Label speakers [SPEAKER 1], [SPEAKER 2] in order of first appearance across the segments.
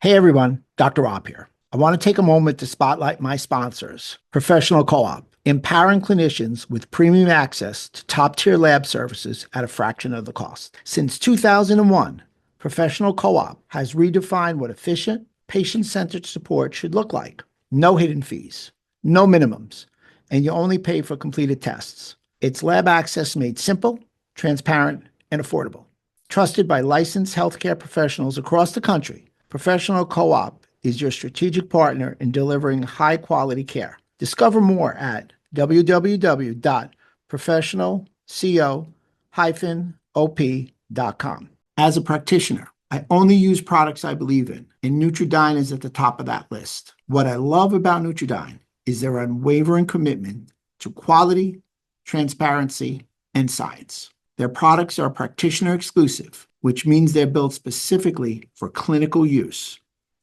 [SPEAKER 1] Hey everyone, Dr. Rob here. I want to take a moment to spotlight my sponsors, Professional Co-op, empowering clinicians with premium access to top-tier lab services at a fraction of the cost. Since 2001, Professional Co-op has redefined what efficient, patient-centered support should look like. No hidden fees, no minimums, and you only pay for completed tests. It's lab access made simple, transparent, and affordable. Trusted by licensed healthcare professionals across the country, Professional Co-op is your strategic partner in delivering high-quality care. Discover more at www.professionalco-op.com. As a practitioner, I only use products I believe in, and Nutridyne is at the top of that list. What I love about Nutridyne is their unwavering commitment to quality, transparency, and science. Their products are practitioner exclusive, which means they're built specifically for clinical use.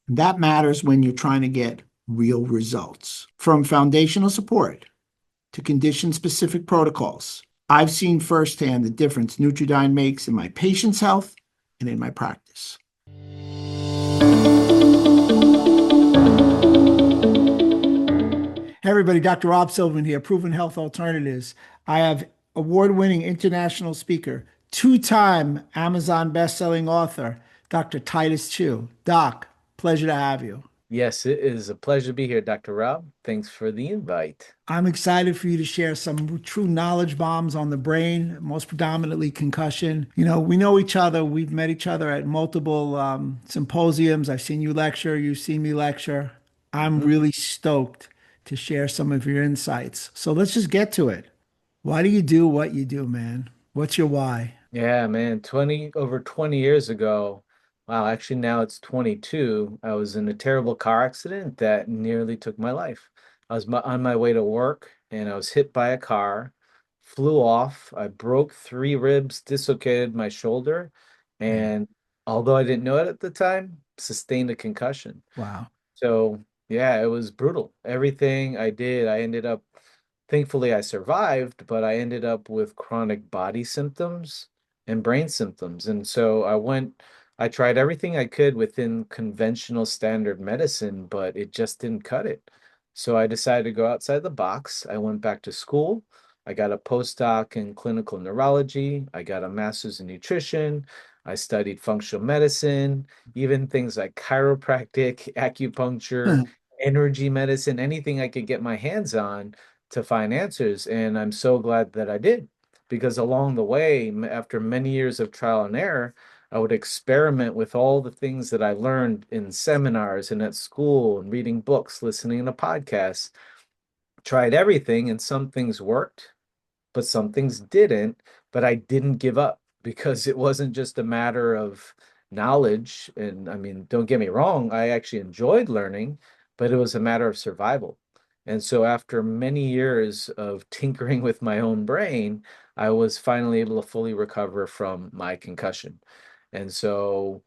[SPEAKER 1] That matters when you're trying to get real results. From foundational support to condition-specific protocols, I've seen firsthand the difference Nutridyne makes in my patients' health and in my practice. Hey everybody, Dr. Rob Silverman here, Proven Health Alternatives. I have award-winning international speaker, two-time Amazon best-selling author, Dr. Titus Chiu. Doc, pleasure to have you.
[SPEAKER 2] Yes, it is a pleasure to be here, Dr. Rob. Thanks for the invite.
[SPEAKER 1] I'm excited for you to share some true knowledge bombs on the brain, most predominantly concussion. We know each other. We've met each other at multiple symposiums. I've seen you lecture. You've seen me lecture. I'm
[SPEAKER 2] Mhm.
[SPEAKER 1] really stoked to share some of your insights. So let's just get to it. Why do you do what you do, man? What's your why?
[SPEAKER 2] Yeah, man, over 20 years ago. Wow, actually now it's 22. I was in a terrible car accident that nearly took my life. On my way to work and I was hit by a car, flew off. I broke three ribs, dislocated my shoulder,
[SPEAKER 1] Man,
[SPEAKER 2] and although I didn't know it at the time, sustained a concussion.
[SPEAKER 1] wow.
[SPEAKER 2] So, yeah, it was brutal. Everything I did, I ended up, thankfully, I survived, but I ended up with chronic body symptoms and brain symptoms. And so I tried everything I could within conventional standard medicine, but it just didn't cut it. So I decided to go outside the box. I went back to school. I got a postdoc in clinical neurology. I got a master's in nutrition. I studied functional medicine, even things like chiropractic, acupuncture, energy medicine, anything I could get my hands on to find answers. And I'm so glad that I did, because along the way, after many years of trial and error, I would experiment with all the things that I learned in seminars and at school and reading books, listening to podcasts, tried everything, and some things worked, but some things didn't. But I didn't give up because it wasn't just a matter of knowledge. And I mean, don't get me wrong, I actually enjoyed learning, but it was a matter of survival. And so after many years of tinkering with my own brain, I was finally able to fully recover from my concussion. And so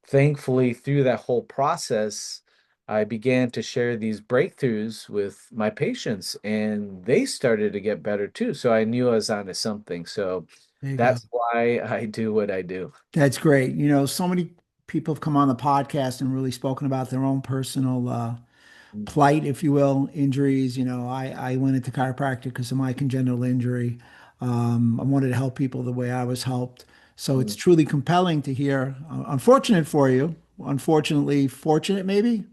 [SPEAKER 2] thankfully, through that whole process, I began to share these breakthroughs with my patients, and they started to get better too. So I knew I was onto something. So
[SPEAKER 1] There you go.
[SPEAKER 2] that's why I do what I do.
[SPEAKER 1] That's great. So many people have come on the podcast and really spoken about their own personal
[SPEAKER 2] Mm,
[SPEAKER 1] plight, if you will, injuries. I went into chiropractic because of my congenital injury. I wanted to help people the way I was helped. So it's
[SPEAKER 2] mm.
[SPEAKER 1] truly compelling to hear. Unfortunate for you, unfortunately, fortunate maybe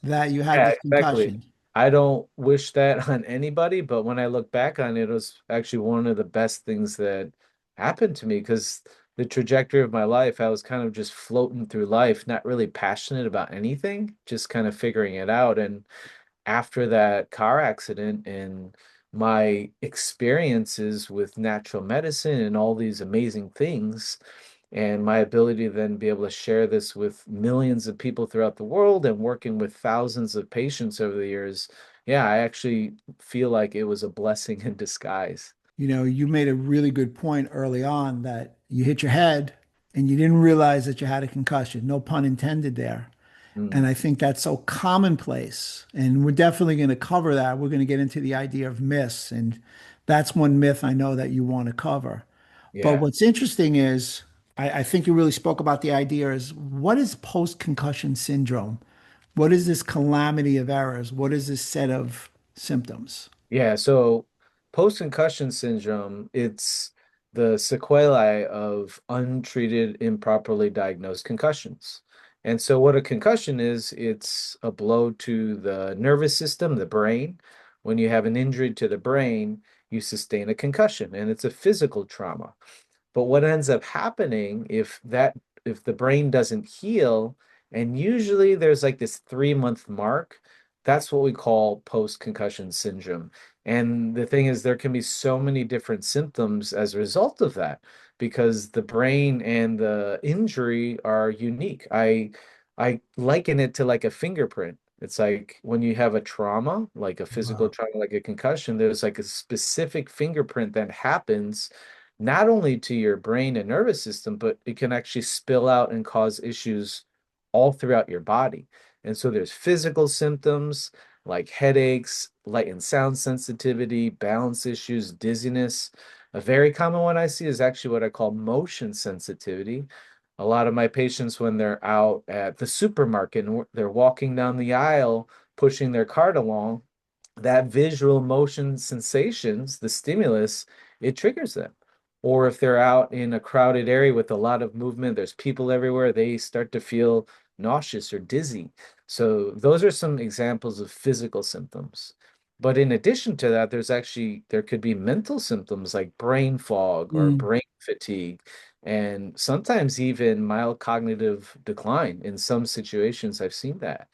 [SPEAKER 1] that you had
[SPEAKER 2] Yeah,
[SPEAKER 1] this
[SPEAKER 2] exactly.
[SPEAKER 1] concussion.
[SPEAKER 2] I don't wish that on anybody, but when I look back on it, it was actually one of the best things that happened to me, because the trajectory of my life, I was kind of just floating through life, not really passionate about anything, just kind of figuring it out. And after that car accident and my experiences with natural medicine and all these amazing things, and my ability to then be able to share this with millions of people throughout the world and working with thousands of patients over the years, yeah, I actually feel like it was a blessing in disguise.
[SPEAKER 1] You made a really good point early on that you hit your head and you didn't realize that you had a concussion. No pun intended there. And
[SPEAKER 2] Mm,
[SPEAKER 1] I think that's so commonplace. And we're definitely going to cover that. We're going to get into the idea of myths. And that's one myth I know that you want to cover. But
[SPEAKER 2] yeah.
[SPEAKER 1] what's interesting is I think you really spoke about the idea is what is post-concussion syndrome? What is this calamity of errors? What is this set of symptoms?
[SPEAKER 2] Yeah, so post-concussion syndrome, it's the sequelae of untreated, improperly diagnosed concussions. And so what a concussion is, it's a blow to the nervous system, the brain. When you have an injury to the brain, you sustain a concussion, and it's a physical trauma. But what ends up happening if the brain doesn't heal, and usually there's like this 3 month mark, that's what we call post-concussion syndrome. And the thing is, there can be so many different symptoms as a result of that because the brain and the injury are unique. I liken it to like a fingerprint. It's like when you have a trauma, like a physical
[SPEAKER 1] Wow.
[SPEAKER 2] trauma, like a concussion, there's like a specific fingerprint that happens not only to your brain and nervous system, but it can actually spill out and cause issues all throughout your body. And so there's physical symptoms like headaches, light and sound sensitivity, balance issues, dizziness. A very common one I see is actually what I call motion sensitivity. A lot of my patients, when they're out at the supermarket and they're walking down the aisle, pushing their cart along, that visual motion sensations, the stimulus, it triggers them. Or if they're out in a crowded area with a lot of movement, there's people everywhere, they start to feel nauseous or dizzy. So those are some examples of physical symptoms. But in addition to that, there could be mental symptoms like brain fog or
[SPEAKER 1] Mm.
[SPEAKER 2] brain fatigue, and sometimes even mild cognitive decline. In some situations, I've seen that.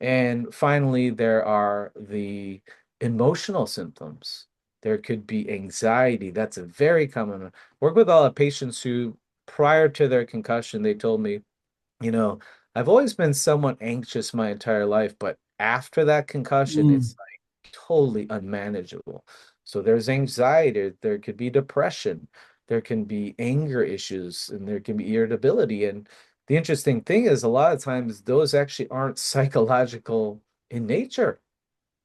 [SPEAKER 2] And finally, there are the emotional symptoms. There could be anxiety. That's a very common one. Work with a lot of patients who, prior to their concussion, they told me, you know, I've always been somewhat anxious my entire life, but after that concussion,
[SPEAKER 1] Mm.
[SPEAKER 2] it's like totally unmanageable. So there's anxiety, there could be depression, there can be anger issues, and there can be irritability. And the interesting thing is, a lot of times, those actually aren't psychological in nature.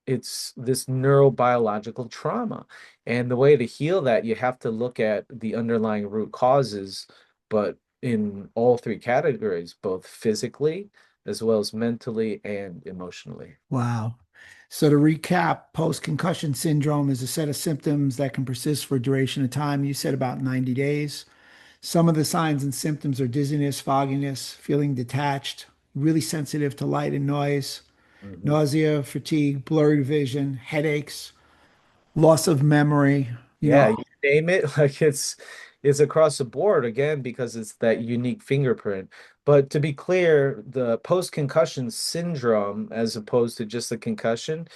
[SPEAKER 2] It's this neurobiological trauma. And the way to heal that, you have to look at the underlying root causes, but in all three categories, both physically as well as mentally and emotionally.
[SPEAKER 1] Wow. So to recap, post-concussion syndrome is a set of symptoms that can persist for a duration of time. You said about 90 days. Some of the signs and symptoms are dizziness, fogginess, feeling detached, really sensitive to light and noise,
[SPEAKER 2] Mhm.
[SPEAKER 1] nausea, fatigue, blurry vision, headaches, loss of memory. You
[SPEAKER 2] Yeah,
[SPEAKER 1] know,
[SPEAKER 2] you name it, like it's across the board again because it's that unique fingerprint. But to be clear, the post-concussion syndrome, as opposed to just a concussion,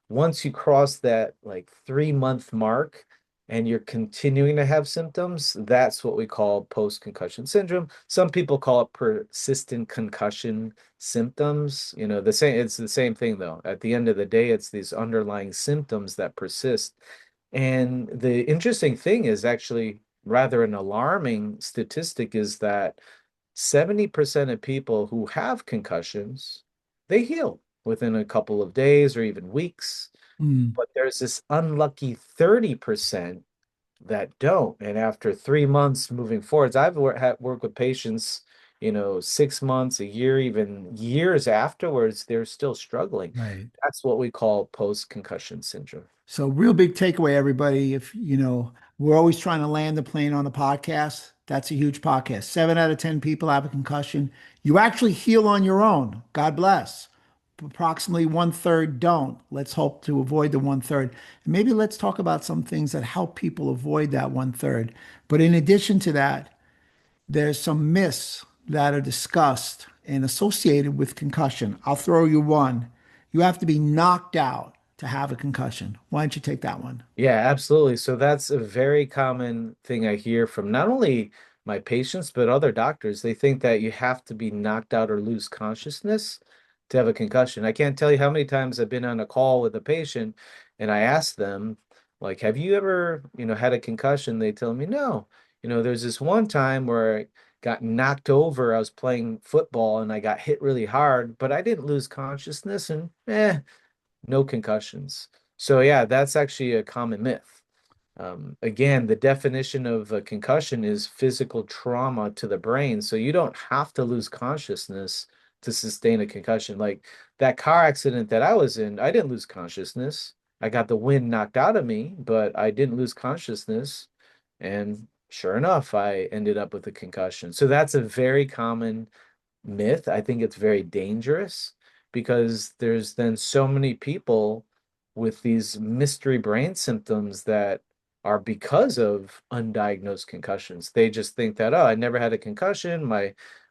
[SPEAKER 2] once you cross that like 3 month mark and you're continuing to have symptoms, that's what we call post-concussion syndrome. Some people call it persistent concussion symptoms. It's the same thing though. At the end of the day, it's these underlying symptoms that persist. And the interesting thing is actually rather an alarming statistic is that 70% of people who have concussions, they heal within a couple of days or even weeks.
[SPEAKER 1] mm,
[SPEAKER 2] But there's this unlucky 30% that don't. And after 3 months moving forwards, worked with patients, 6 months, a year, even years afterwards, they're still struggling.
[SPEAKER 1] right.
[SPEAKER 2] That's what we call post-concussion syndrome.
[SPEAKER 1] So, real big takeaway, everybody. If we're always trying to land the plane on the podcast. That's a huge podcast. 7 out of 10 people have a concussion. You actually heal on your own. God bless. Approximately one third don't. Let's hope to avoid the one third. And maybe let's talk about some things that help people avoid that one third. But in addition to that, there's some myths that are discussed and associated with concussion. I'll throw you one. You have to be knocked out to have a concussion. Why don't you take that one?
[SPEAKER 2] Yeah, absolutely. So that's a very common thing I hear from not only my patients, but other doctors. They think that you have to be knocked out or lose consciousness to have a concussion. I can't tell you how many times I've been on a call with a patient and I ask them, like, have you ever, had a concussion? They tell me, no. There's this one time where I got knocked over. I was playing football and I got hit really hard, but I didn't lose consciousness and no concussions. So yeah, that's actually a common myth. Again, the definition of a concussion is physical trauma to the brain. So you don't have to lose consciousness to sustain a concussion. Like that car accident that I was in, I didn't lose consciousness. I got the wind knocked out of me, but I didn't lose consciousness. And sure enough, I ended up with a concussion. So that's a very common myth. I think it's very dangerous because there's then so many people with these mystery brain symptoms that are because of undiagnosed concussions. They just think that, oh, I never had a concussion,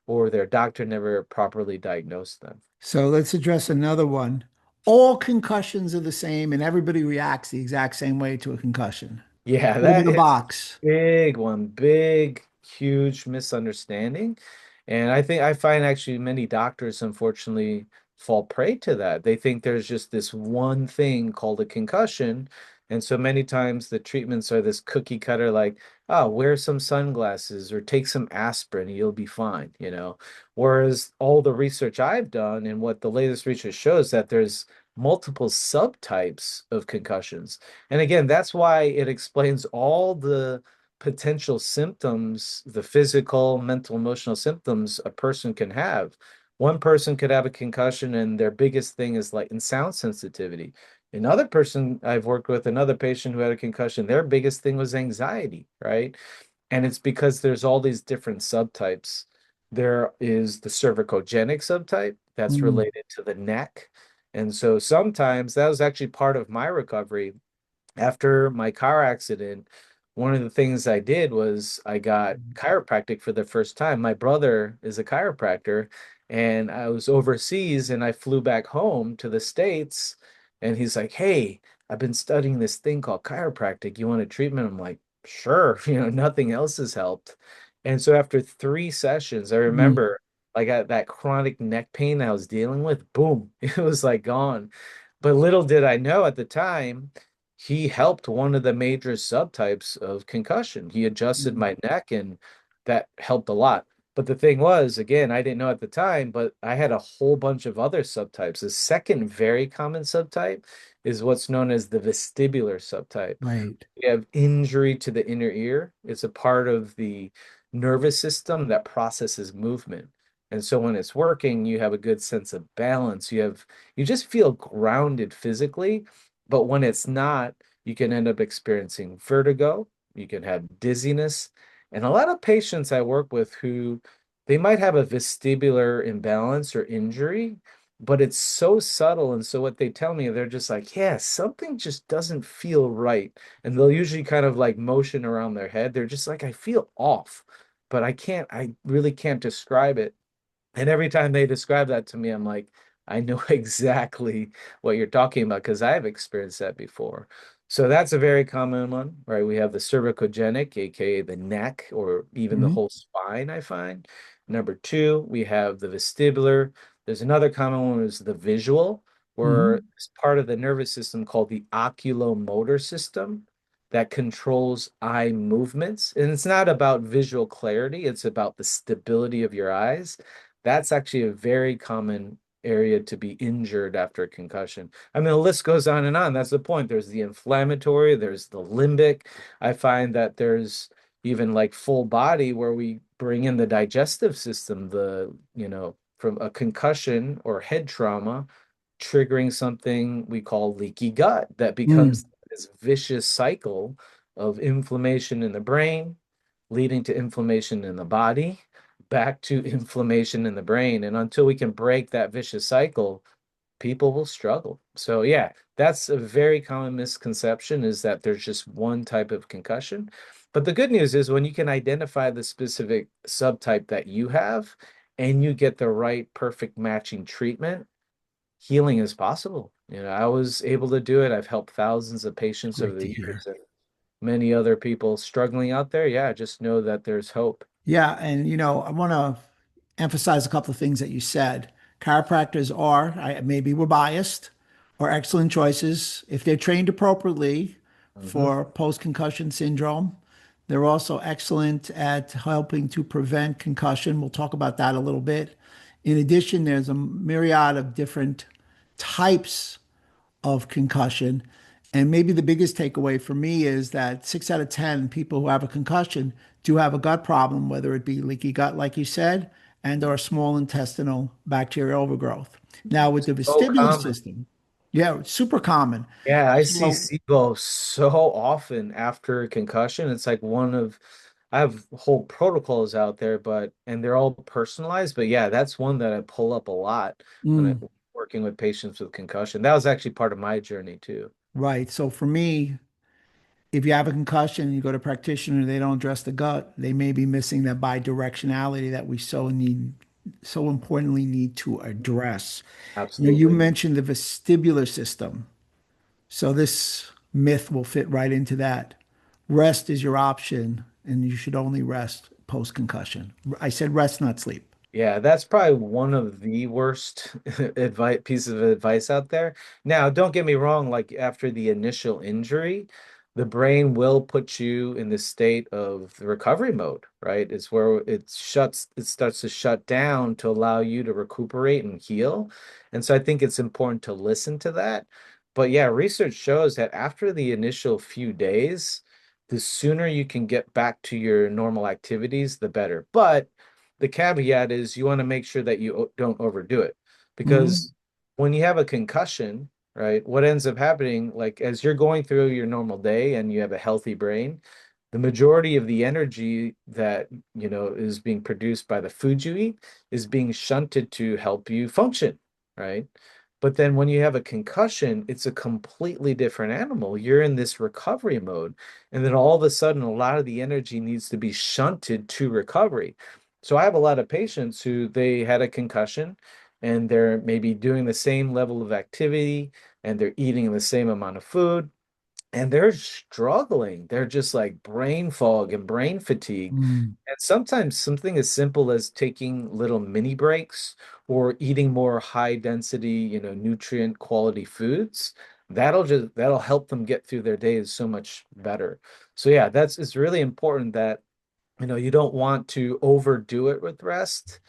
[SPEAKER 2] or their doctor never properly diagnosed them.
[SPEAKER 1] So let's address another one. All concussions are the same and everybody reacts the exact same way to a concussion.
[SPEAKER 2] Yeah,
[SPEAKER 1] Put them in
[SPEAKER 2] that
[SPEAKER 1] a
[SPEAKER 2] is
[SPEAKER 1] box.
[SPEAKER 2] big one, big, huge misunderstanding. And I find actually many doctors unfortunately fall prey to that. They think there's just this one thing called a concussion. And so many times the treatments are this cookie cutter, like, oh, wear some sunglasses or take some aspirin, and you'll be fine, you know. Whereas all the research I've done and what the latest research shows that there's multiple subtypes of concussions. And again, that's why it explains all the potential symptoms, the physical, mental, emotional symptoms a person can have. One person could have a concussion and their biggest thing is like in sound sensitivity. Another person I've worked with, another patient who had a concussion, their biggest thing was anxiety, right? And it's because there's all these different subtypes. There is the cervicogenic subtype that's
[SPEAKER 1] Mm,
[SPEAKER 2] related to the neck. And so sometimes that was actually part of my recovery after my car accident. One of the things I did was I got chiropractic for the first time. My brother is a chiropractor, and I was overseas and I flew back home to the States. And he's like, "Hey, I've been studying this thing called chiropractic. You want a treatment?" I'm like, "Sure." Nothing else has helped. And so after 3 sessions, I
[SPEAKER 1] mm,
[SPEAKER 2] remember like that chronic neck pain I was dealing with, boom, it was like gone. But little did I know at the time he helped one of the major subtypes of concussion. He adjusted
[SPEAKER 1] mm,
[SPEAKER 2] my neck and that helped a lot. But the thing was, again, I didn't know at the time, but I had a whole bunch of other subtypes. The second very common subtype is what's known as the vestibular subtype.
[SPEAKER 1] right.
[SPEAKER 2] We have injury to the inner ear. It's a part of the nervous system that processes movement. And so when it's working, you have a good sense of balance. You just feel grounded physically. But when it's not, you can end up experiencing vertigo, you can have dizziness. And a lot of patients I work with who they might have a vestibular imbalance or injury, but it's so subtle. And so what they tell me, they're just like, yeah, something just doesn't feel right. And they'll usually kind of like motion around their head. They're just like, I feel off, but I really can't describe it. And every time they describe that to me, I'm like, I know exactly what you're talking about because I've experienced that before. So that's a very common one, right? We have the cervicogenic, aka the neck or even the
[SPEAKER 1] Mhm,
[SPEAKER 2] whole spine, I find. Number two, we have the vestibular. There's another common one is the visual, where
[SPEAKER 1] mhm,
[SPEAKER 2] it's part of the nervous system called the oculomotor system that controls eye movements. And it's not about visual clarity, it's about the stability of your eyes. That's actually a very common area to be injured after a concussion. I mean, the list goes on and on. That's the point. There's the inflammatory, there's the limbic. I find that there's even like full body where we bring in the digestive system, from a concussion or head trauma triggering something we call leaky gut that becomes
[SPEAKER 1] mm.
[SPEAKER 2] this vicious cycle of inflammation in the brain, leading to inflammation in the body, back to inflammation in the brain. And until we can break that vicious cycle, people will struggle. So yeah, that's a very common misconception is that there's just one type of concussion. But the good news is when you can identify the specific subtype that you have and you get the right perfect matching treatment, healing is possible. I was able to do it. I've helped thousands of patients over
[SPEAKER 1] Great
[SPEAKER 2] the
[SPEAKER 1] to hear.
[SPEAKER 2] years and many other people struggling out there. Yeah, just know that there's hope.
[SPEAKER 1] Yeah, and I want to emphasize a couple of things that you said. Chiropractors maybe we're biased, are excellent choices if they're trained appropriately
[SPEAKER 2] Hmm.
[SPEAKER 1] for post-concussion syndrome. They're also excellent at helping to prevent concussion. We'll talk about that a little bit. In addition, there's a myriad of different types of concussion. And maybe the biggest takeaway for me is that 6 out of 10 people who have a concussion do have a gut problem, whether it be leaky gut, like you said, and or small intestinal bacterial overgrowth. Now, with the
[SPEAKER 2] So
[SPEAKER 1] vestibular
[SPEAKER 2] common.
[SPEAKER 1] system, yeah, it's super common.
[SPEAKER 2] Yeah, I see
[SPEAKER 1] So,
[SPEAKER 2] SIBO so often after concussion. It's like I have whole protocols out there, and they're all personalized. But yeah, that's one that I pull up a lot when I'm
[SPEAKER 1] mm,
[SPEAKER 2] working with patients with concussion. That was actually part of my journey too.
[SPEAKER 1] right. So for me, if you have a concussion and you go to a practitioner and they don't address the gut, they may be missing that bidirectionality that we so importantly need to address. You
[SPEAKER 2] Absolutely.
[SPEAKER 1] mentioned the vestibular system. So this myth will fit right into that. Rest is your option, and you should only rest post concussion. I said rest, not sleep.
[SPEAKER 2] Yeah, that's probably one of the worst advice pieces of advice out there. Now, don't get me wrong, like after the initial injury, the brain will put you in the state of the recovery mode, right? It's where it starts to shut down to allow you to recuperate and heal. And so I think it's important to listen to that. But yeah, research shows that after the initial few days, the sooner you can get back to your normal activities, the better. But the caveat is you want to make sure that you don't overdo it
[SPEAKER 1] Mhm.
[SPEAKER 2] because when you have a concussion, right, what ends up happening, like as you're going through your normal day and you have a healthy brain, the majority of the energy that is being produced by the food you eat is being shunted to help you function, right? But then when you have a concussion, it's a completely different animal. You're in this recovery mode. And then all of a sudden, a lot of the energy needs to be shunted to recovery. So I have a lot of patients who they had a concussion and they're maybe doing the same level of activity and they're eating the same amount of food and they're struggling. They're just like brain fog and brain fatigue.
[SPEAKER 1] Mm.
[SPEAKER 2] And sometimes something as simple as taking little mini breaks or eating more high density, nutrient quality foods, that'll help them get through their days so much better. So yeah, it's really important that you don't want to overdo it with rest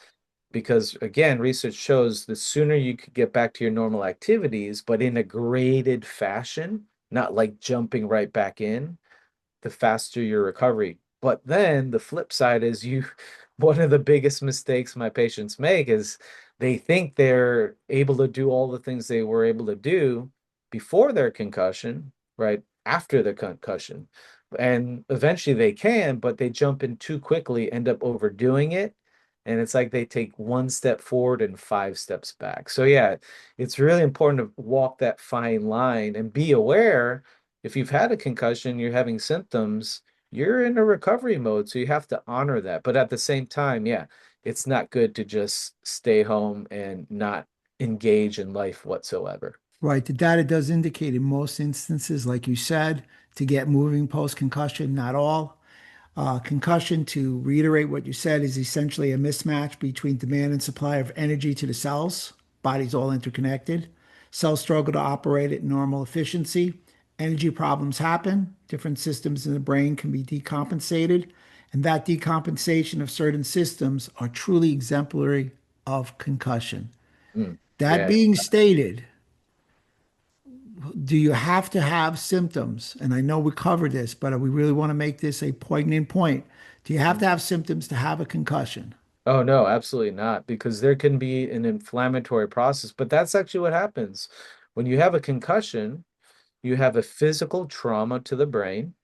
[SPEAKER 2] because, again, research shows the sooner you could get back to your normal activities, but in a graded fashion, not like jumping right back in, the faster your recovery. But then the flip side is one of the biggest mistakes my patients make is they think they're able to do all the things they were able to do before their concussion, right? After the concussion. And eventually they can, but they jump in too quickly, end up overdoing it. And it's like they take one step forward and five steps back. So, yeah, it's really important to walk that fine line and be aware if you've had a concussion, you're having symptoms, you're in a recovery mode. So you have to honor that. But at the same time, yeah, it's not good to just stay home and not engage in life whatsoever.
[SPEAKER 1] Right. The data does indicate in most instances, like you said, to get moving post concussion, not all. Concussion, to reiterate what you said, is essentially a mismatch between demand and supply of energy to the cells. Body's all interconnected. Cells struggle to operate at normal efficiency. Energy problems happen. Different systems in the brain can be decompensated. And that decompensation of certain systems are truly exemplary of concussion.
[SPEAKER 2] Mm,
[SPEAKER 1] That
[SPEAKER 2] yeah.
[SPEAKER 1] being stated, do you have to have symptoms? And I know we covered this, but we really want to make this a poignant point. Do you have to have symptoms to have a concussion?
[SPEAKER 2] Oh, no, absolutely not, because there can be an inflammatory process, but that's actually what happens. When you have a concussion, you have a physical trauma to the brain,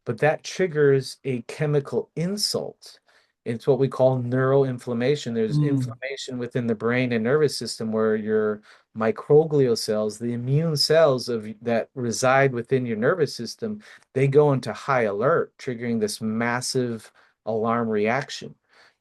[SPEAKER 2] but that triggers a chemical insult. It's what we call neuroinflammation. There's
[SPEAKER 1] Mm,
[SPEAKER 2] inflammation within the brain and nervous system where your microglial cells, the immune cells that reside within your nervous system, they go into high alert, triggering this massive alarm reaction.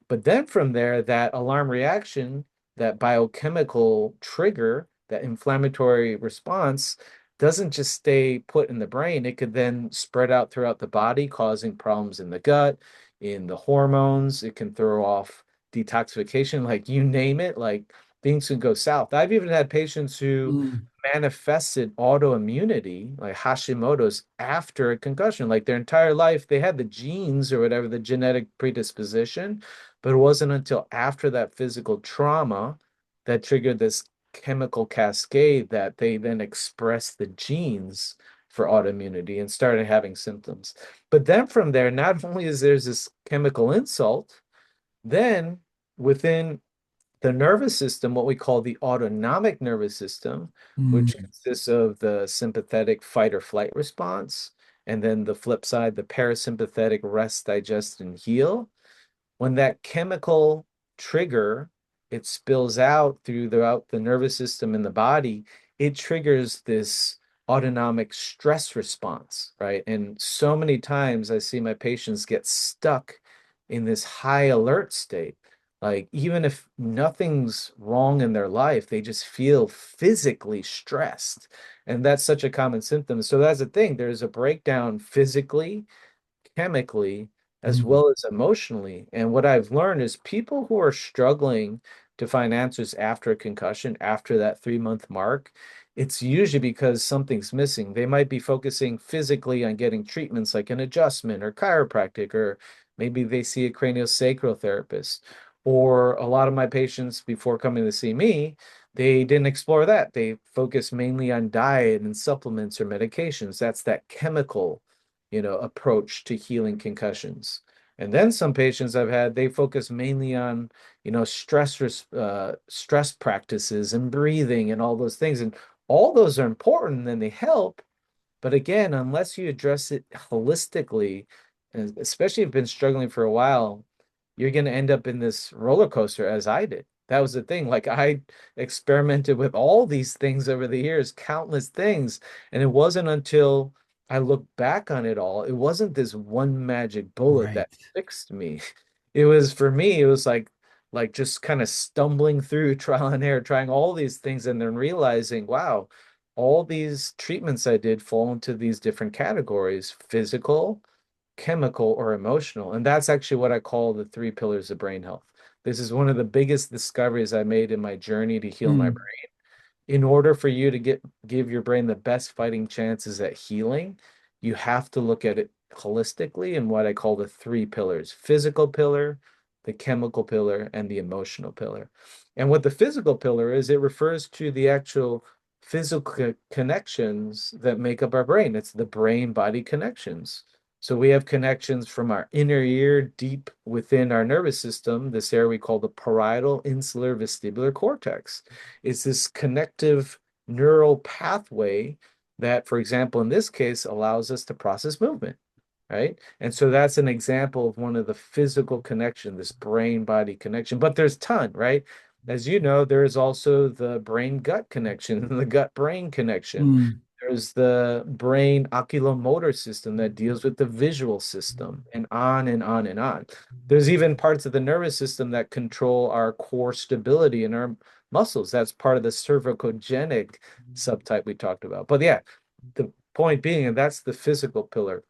[SPEAKER 2] But then from there, that alarm reaction, that biochemical trigger, that inflammatory response, doesn't just stay put in the brain. It could then spread out throughout the body, causing problems in the gut, in the hormones. It can throw off detoxification, like you name it, like things can go south. I've even had patients who
[SPEAKER 1] mm.
[SPEAKER 2] manifested autoimmunity, like Hashimoto's, after a concussion. Like their entire life, they had the genes or whatever, the genetic predisposition, but it wasn't until after that physical trauma that triggered this chemical cascade that they then express the genes for autoimmunity and started having symptoms. But then from there, not only is there's this chemical insult, then within the nervous system, what we call the autonomic nervous system, which
[SPEAKER 1] Mm,
[SPEAKER 2] consists of the sympathetic fight or flight response, and then the flip side, the parasympathetic rest, digest, and heal. When that chemical trigger, it spills out throughout the nervous system in the body, it triggers this autonomic stress response, right? And so many times I see my patients get stuck in this high alert state. Like, even if nothing's wrong in their life, they just feel physically stressed. And that's such a common symptom. So that's the thing. There's a breakdown physically, chemically, as
[SPEAKER 1] mm,
[SPEAKER 2] well as emotionally. And what I've learned is people who are struggling to find answers after a concussion, after that 3 month mark, it's usually because something's missing. They might be focusing physically on getting treatments like an adjustment or chiropractic, or maybe they see a craniosacral therapist. Or a lot of my patients before coming to see me, they didn't explore that. They focus mainly on diet and supplements or medications. That's that chemical, approach to healing concussions. And then some patients I've had, they focus mainly on, stress practices and breathing and all those things. And all those are important and they help. But again, unless you address it holistically, and especially if you've been struggling for a while, you're going to end up in this roller coaster as I did. That was the thing. Like, I experimented with all these things over the years, countless things. And it wasn't until I look back on it all, it wasn't this one magic bullet
[SPEAKER 1] right.
[SPEAKER 2] that fixed me. It was, for me, it was like just kind of stumbling through trial and error, trying all these things and then realizing, wow, all these treatments I did fall into these different categories: physical, chemical, or emotional. And that's actually what I call the three pillars of brain health. This is one of the biggest discoveries I made in my journey to heal my
[SPEAKER 1] Mm,
[SPEAKER 2] brain. In order for you to give your brain the best fighting chances at healing, you have to look at it holistically in what I call the three pillars: physical pillar, the chemical pillar, and the emotional pillar. And what the physical pillar is, it refers to the actual physical connections that make up our brain. It's the brain body connections. So we have connections from our inner ear deep within our nervous system, this area we call the parietal insular vestibular cortex. It's this connective neural pathway that, for example, in this case, allows us to process movement, right? And so that's an example of one of the physical connection, this brain body connection. But there's ton, right? As you know, there is also the brain gut connection and the gut brain connection.
[SPEAKER 1] mm.
[SPEAKER 2] There's the brain oculomotor system that deals with the visual system, and on and on and on. There's even parts of the nervous system that control our core stability in our muscles. That's part of the cervicogenic subtype we talked about. But yeah, the point being, and that's the physical pillar.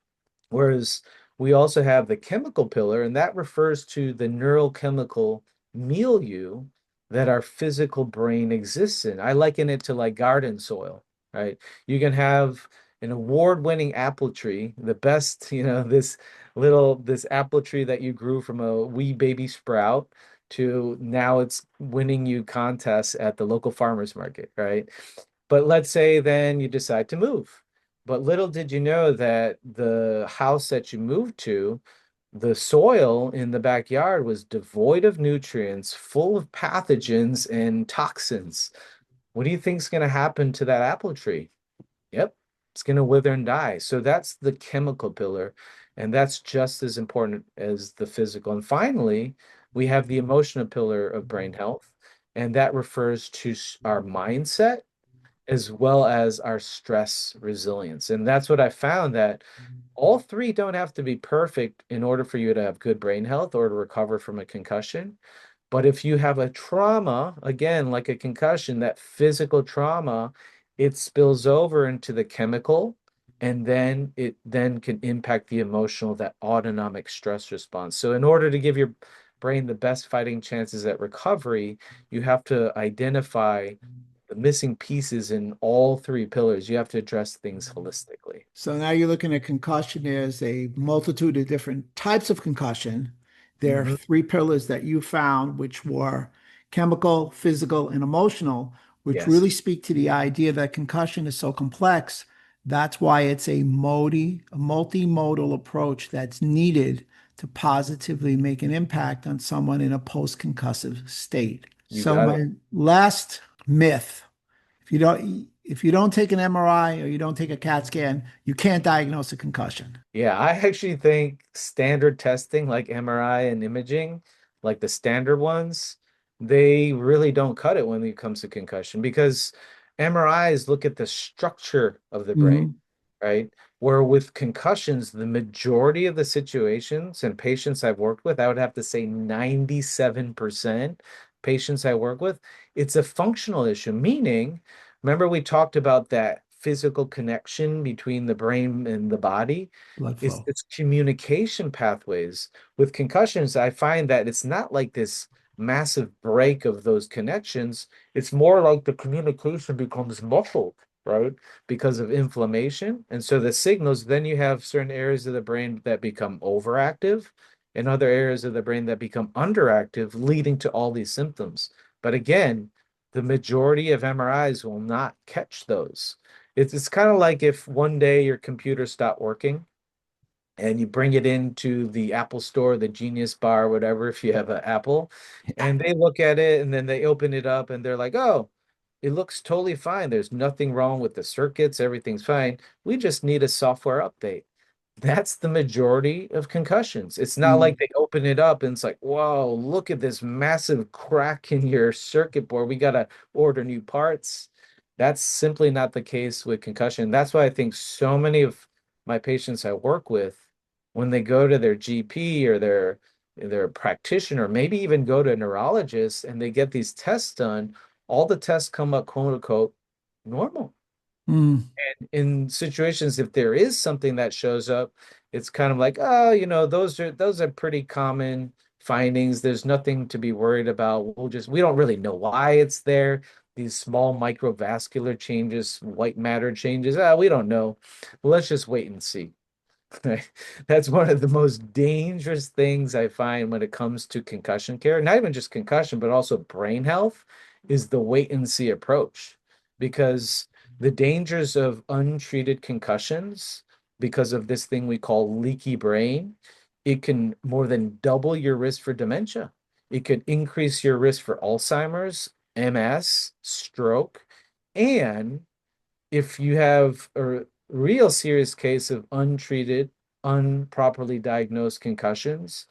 [SPEAKER 2] Whereas we also have the chemical pillar, and that refers to the neurochemical milieu that our physical brain exists in. I liken it to like garden soil, right? You can have an award-winning apple tree, the best, this apple tree that you grew from a wee baby sprout to now it's winning you contests at the local farmers market, right? But let's say then you decide to move. But little did you know that the house that you moved to, the soil in the backyard was devoid of nutrients, full of pathogens and toxins. What do you think is going to happen to that apple tree? Yep, it's going to wither and die. So that's the chemical pillar, and that's just as important as the physical. And finally, we have the emotional pillar of brain health, and that refers to our mindset as well as our stress resilience. And that's what I found, that all three don't have to be perfect in order for you to have good brain health or to recover from a concussion. But if you have a trauma, again, like a concussion, that physical trauma, it spills over into the chemical, and then it then can impact the emotional, that autonomic stress response. So in order to give your brain the best fighting chances at recovery, you have to identify the missing pieces in all three pillars. You have to address things holistically.
[SPEAKER 1] So now you're looking at concussion. There's a multitude of different types of concussion. There are
[SPEAKER 2] Hmm.
[SPEAKER 1] three pillars that you found, which were chemical, physical, and emotional, which
[SPEAKER 2] Yes.
[SPEAKER 1] really speak to the idea that concussion is so complex That's why it's a multimodal approach that's needed to positively make an impact on someone in a post-concussive state.
[SPEAKER 2] You
[SPEAKER 1] So
[SPEAKER 2] got it.
[SPEAKER 1] my last myth, if you don't take an MRI or you don't take a CAT scan, you can't diagnose a concussion.
[SPEAKER 2] Yeah, I actually think standard testing like MRI and imaging, like the standard ones, they really don't cut it when it comes to concussion because MRIs look at the structure of the brain,
[SPEAKER 1] Mhm.
[SPEAKER 2] right? Where with concussions, the majority of the situations and patients I've worked with, I would have to say 97% patients I work with, it's a functional issue, meaning, remember we talked about that physical connection between the brain and the body?
[SPEAKER 1] Blood
[SPEAKER 2] It's
[SPEAKER 1] flow.
[SPEAKER 2] it's communication pathways. With concussions, I find that it's not like this massive break of those connections. It's more like the communication becomes muffled, right? Because of inflammation. And so the signals, then you have certain areas of the brain that become overactive and other areas of the brain that become underactive, leading to all these symptoms. But again, the majority of MRIs will not catch those. It's kind of like if one day your computer stopped working and you bring it into the Apple store, the Genius Bar, whatever, if you have an Apple, and they look at it and then they open it up and they're like, oh, it looks totally fine. There's nothing wrong with the circuits. Everything's fine. We just need a software update. That's the majority of concussions. It's not like
[SPEAKER 1] Mm.
[SPEAKER 2] they open it up and it's like, whoa, look at this massive crack in your circuit board. We got to order new parts. That's simply not the case with concussion. That's why I think so many of my patients I work with, when they go to their GP or their practitioner, maybe even go to a neurologist and they get these tests done, all the tests come up quote unquote normal.
[SPEAKER 1] Mm.
[SPEAKER 2] In situations, if there is something that shows up, it's kind of like, oh, those are pretty common findings. There's nothing to be worried about. We don't really know why it's there. These small microvascular changes, white matter changes, we don't know. Let's just wait and see. That's one of the most dangerous things I find when it comes to concussion care. Not even just concussion, but also brain health is the wait and see approach. Because the dangers of untreated concussions, because of this thing we call leaky brain, it can more than double your risk for dementia. It could increase your risk for Alzheimer's, MS, stroke, and if you have a real serious case of untreated, unproperly diagnosed concussions,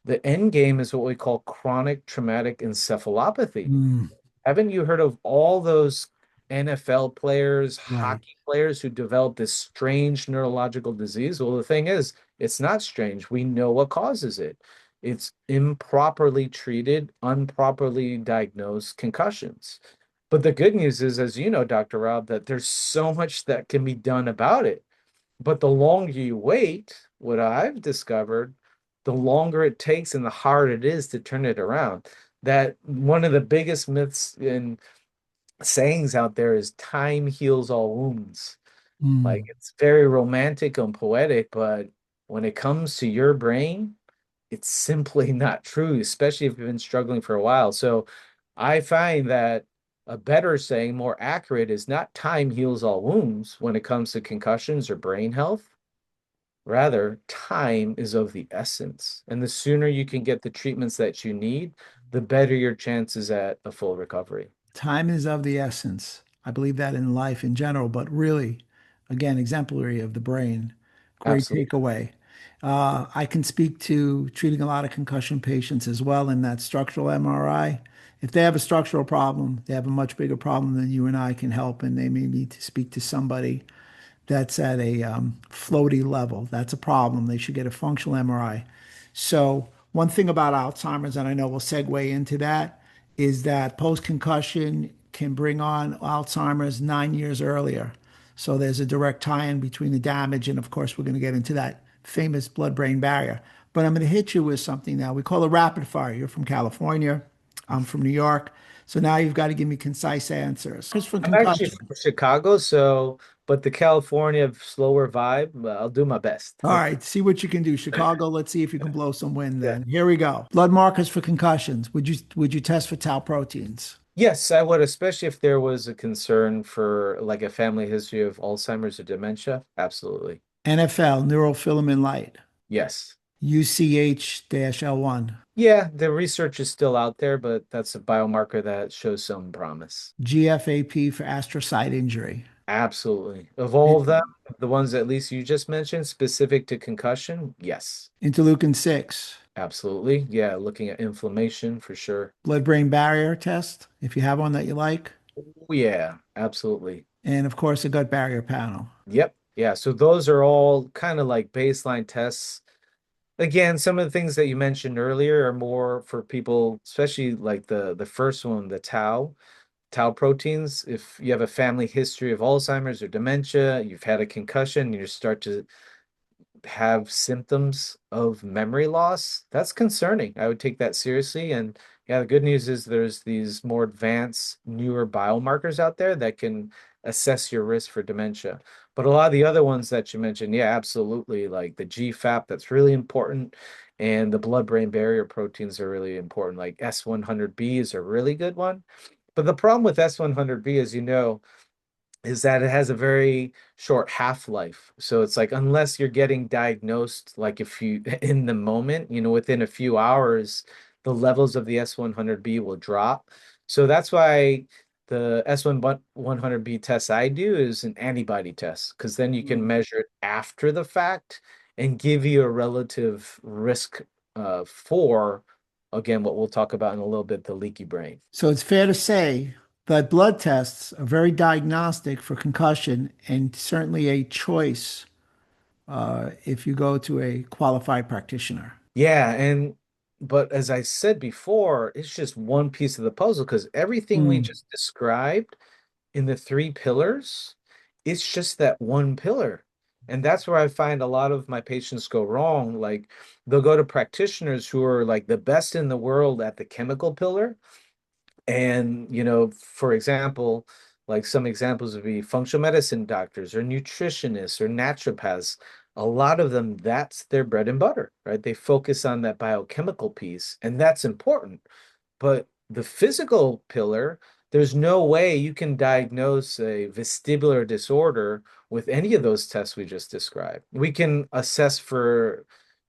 [SPEAKER 2] the end game is what we call chronic traumatic encephalopathy.
[SPEAKER 1] Mm.
[SPEAKER 2] Haven't you heard of all those NFL players,
[SPEAKER 1] Right.
[SPEAKER 2] hockey players who develop this strange neurological disease? Well, the thing is, it's not strange. We know what causes it. It's improperly treated, improperly diagnosed concussions. But the good news is, as you know, Dr. Rob, that there's so much that can be done about it. But the longer you wait, what I've discovered, the longer it takes and the harder it is to turn it around. That one of the biggest myths and sayings out there is time heals all wounds. Like
[SPEAKER 1] Mm.
[SPEAKER 2] it's very romantic and poetic, but when it comes to your brain, it's simply not true, especially if you've been struggling for a while. So I find that a better saying, more accurate, is not time heals all wounds when it comes to concussions or brain health. Rather, time is of the essence. And the sooner you can get the treatments that you need, the better your chances at a full recovery.
[SPEAKER 1] Time is of the essence. I believe that in life in general, but really, again, exemplary of the brain. Great
[SPEAKER 2] Absolutely.
[SPEAKER 1] takeaway. I can speak to treating a lot of concussion patients as well in that structural MRI. If they have a structural problem, they have a much bigger problem than you and I can help, and they may need to speak to somebody that's at a floaty level. That's a problem. They should get a functional MRI. So, one thing about Alzheimer's, and I know we'll segue into that, is that post concussion can bring on Alzheimer's 9 years earlier. So, there's a direct tie in between the damage, and of course, we're going to get into that famous blood brain barrier. But I'm going to hit you with something now. We call it rapid fire. You're from California, I'm from New York. So, now you've got to give me concise answers. Just for
[SPEAKER 2] I'm actually
[SPEAKER 1] concussion.
[SPEAKER 2] from Chicago, so but the California slower vibe, I'll do my best.
[SPEAKER 1] All right, see what you can do. Chicago, let's see if you can blow some wind
[SPEAKER 2] Yeah.
[SPEAKER 1] then. Here we go. Blood markers for concussions. Would you test for tau proteins?
[SPEAKER 2] Yes, I would, especially if there was a concern for like a family history of Alzheimer's or dementia. Absolutely.
[SPEAKER 1] NFL, neurofilament light,
[SPEAKER 2] Yes.
[SPEAKER 1] UCH-L1,
[SPEAKER 2] Yeah, the research is still out there, but that's a biomarker that shows some promise.
[SPEAKER 1] GFAP for astrocyte injury,
[SPEAKER 2] Absolutely. Of all of them, the ones at least you just mentioned, specific to concussion, yes.
[SPEAKER 1] interleukin 6,
[SPEAKER 2] Absolutely. Yeah, looking at inflammation for sure.
[SPEAKER 1] blood-brain barrier test, if you have one that you like,
[SPEAKER 2] Oh, yeah, absolutely.
[SPEAKER 1] and of course, a gut barrier panel.
[SPEAKER 2] Yep. Yeah. So those are all kind of like baseline tests. Again, some of the things that you mentioned earlier are more for people, especially like the first one, the tau proteins. If you have a family history of Alzheimer's or dementia, you've had a concussion, you start to have symptoms of memory loss, that's concerning. I would take that seriously. And yeah, the good news is there's these more advanced, newer biomarkers out there that can assess your risk for dementia. But a lot of the other ones that you mentioned, yeah, absolutely. Like the GFAP, that's really important. And the blood-brain barrier proteins are really important. Like S100B is a really good one. But the problem with S100B, as you know, is that it has a very short half-life. So it's like unless you're getting diagnosed, like if you in the moment, within a few hours, the levels of the S100B will drop. So that's why the S100B test I do is an antibody test, because then you can
[SPEAKER 1] Mm.
[SPEAKER 2] measure it after the fact and give you a relative risk for, again, what we'll talk about in a little bit, the leaky brain.
[SPEAKER 1] So it's fair to say that blood tests are very diagnostic for concussion and certainly a choice if you go to a qualified practitioner.
[SPEAKER 2] Yeah, but as I said before, it's just one piece of the puzzle because everything we
[SPEAKER 1] Mm.
[SPEAKER 2] just described in the three pillars, it's just that one pillar. And that's where I find a lot of my patients go wrong. Like they'll go to practitioners who are like the best in the world at the chemical pillar, and, for example, like some examples would be functional medicine doctors or nutritionists or naturopaths. A lot of them, that's their bread and butter, right? They focus on that biochemical piece, and that's important. But the physical pillar, there's no way you can diagnose a vestibular disorder with any of those tests we just described. We can assess for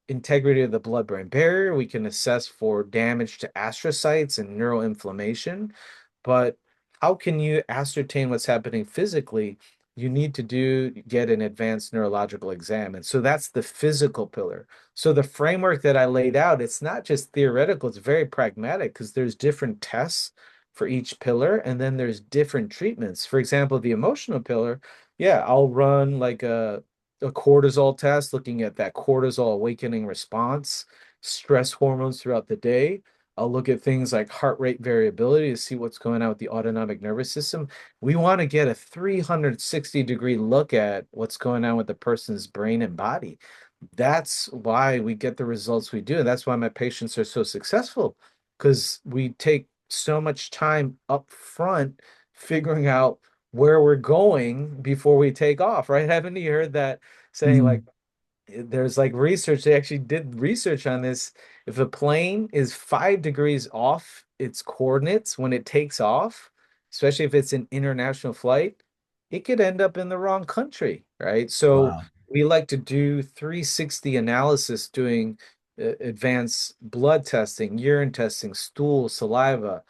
[SPEAKER 2] integrity of the blood-brain barrier. We can assess for damage to astrocytes and neuroinflammation. But how can you ascertain what's happening physically? You need to get an advanced neurological exam. And so that's the physical pillar. So the framework that I laid out, it's not just theoretical, it's very pragmatic because there's different tests for each pillar, and then there's different treatments. For example, the emotional pillar, yeah, I'll run like a cortisol test looking at that cortisol awakening response, stress hormones throughout the day. I'll look at things like heart rate variability to see what's going on with the autonomic nervous system. We want to get a 360-degree look at what's going on with the person's brain and body. That's why we get the results we do. And that's why my patients are so successful, because we take so much time up front figuring out where we're going before we take off, right? Haven't you heard that saying like
[SPEAKER 1] Mm.
[SPEAKER 2] there's like research, they actually did research on this. If a plane is 5 degrees off its coordinates when it takes off, especially if it's an international flight, it could end up in the wrong country, right? So
[SPEAKER 1] Wow.
[SPEAKER 2] we like to do 360 analysis doing advanced blood testing, urine testing, stool, saliva.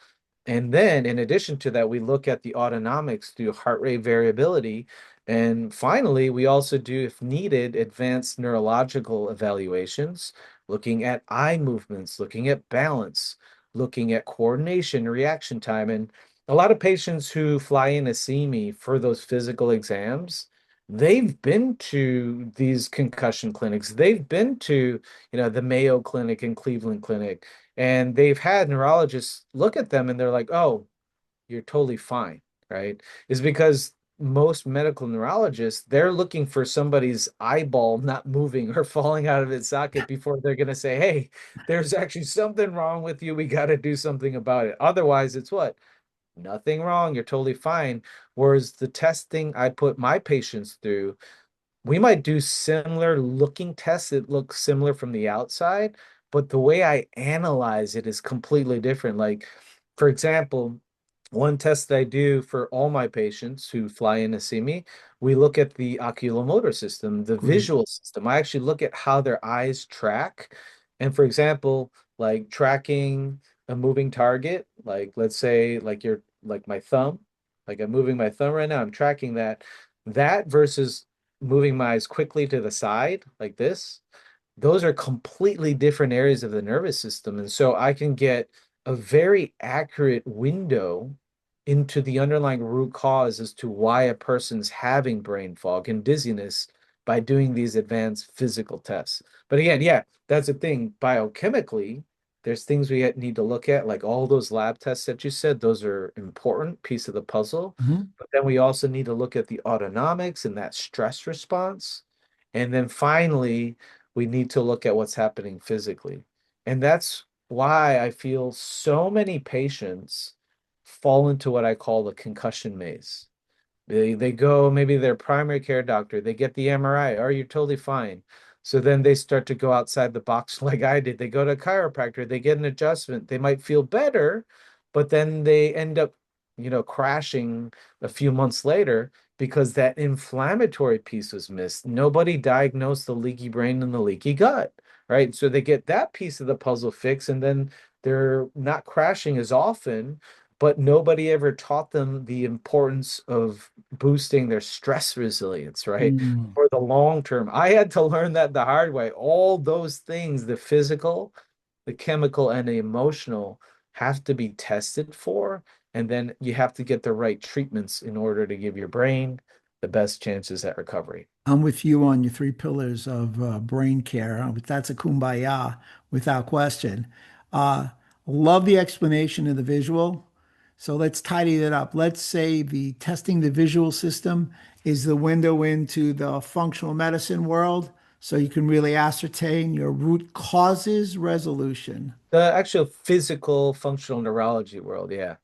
[SPEAKER 2] And then, in addition to that, we look at the autonomics through heart rate variability. And finally, we also do, if needed, advanced neurological evaluations, looking at eye movements, looking at balance, looking at coordination, reaction time. And a lot of patients who fly in to see me for those physical exams, they've been to these concussion clinics. They've been to, the Mayo Clinic and Cleveland Clinic, and they've had neurologists look at them and they're like, oh, you're totally fine, right? Is because most medical neurologists, they're looking for somebody's eyeball not moving or falling out of its socket before they're going to say, hey, there's actually something wrong with you. We got to do something about it. Otherwise, it's what? Nothing wrong. You're totally fine. Whereas the testing I put my patients through, we might do similar looking tests that look similar from the outside, but the way I analyze it is completely different. Like, for example, one test that I do for all my patients who fly in to see me, we look at the oculomotor system, the
[SPEAKER 1] Great.
[SPEAKER 2] visual system. I actually look at how their eyes track. And for example, like tracking a moving target, like let's say like you're like my thumb, like I'm moving my thumb right now, I'm tracking that. That versus moving my eyes quickly to the side like this, those are completely different areas of the nervous system. And so I can get a very accurate window into the underlying root cause as to why a person's having brain fog and dizziness by doing these advanced physical tests. But again, yeah, that's the thing. Biochemically, there's things we need to look at, like all those lab tests that you said, those are important piece of the puzzle.
[SPEAKER 1] Mhm.
[SPEAKER 2] But then we also need to look at the autonomics and that stress response. And then finally, we need to look at what's happening physically. And that's why I feel so many patients fall into what I call the concussion maze. They go, maybe their primary care doctor, they get the MRI, oh, you're totally fine. So then they start to go outside the box like I did. They go to a chiropractor, they get an adjustment, they might feel better, but then they end up, crashing a few months later because that inflammatory piece was missed. Nobody diagnosed the leaky brain and the leaky gut, right? So they get that piece of the puzzle fixed, and then they're not crashing as often, but nobody ever taught them the importance of boosting their stress resilience, right?
[SPEAKER 1] Mm.
[SPEAKER 2] For the long term. I had to learn that the hard way. All those things, the physical, the chemical, and the emotional, have to be tested for. And then you have to get the right treatments in order to give your brain the best chances at recovery.
[SPEAKER 1] I'm with you on your three pillars of brain care. That's a kumbaya without question. Uh, love the explanation of the visual. So let's tidy that up. Let's say the testing the visual system is the window into the functional medicine world, so you can really ascertain your root causes resolution.
[SPEAKER 2] The actual physical functional neurology world, yeah.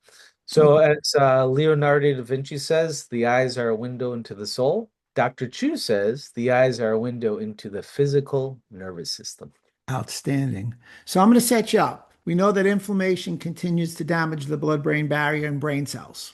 [SPEAKER 2] So
[SPEAKER 1] Okay.
[SPEAKER 2] as Leonardo da Vinci says, the eyes are a window into the soul. Dr. Chu says the eyes are a window into the physical nervous system.
[SPEAKER 1] Outstanding. So I'm going to set you up. We know that inflammation continues to damage the blood-brain barrier and brain cells.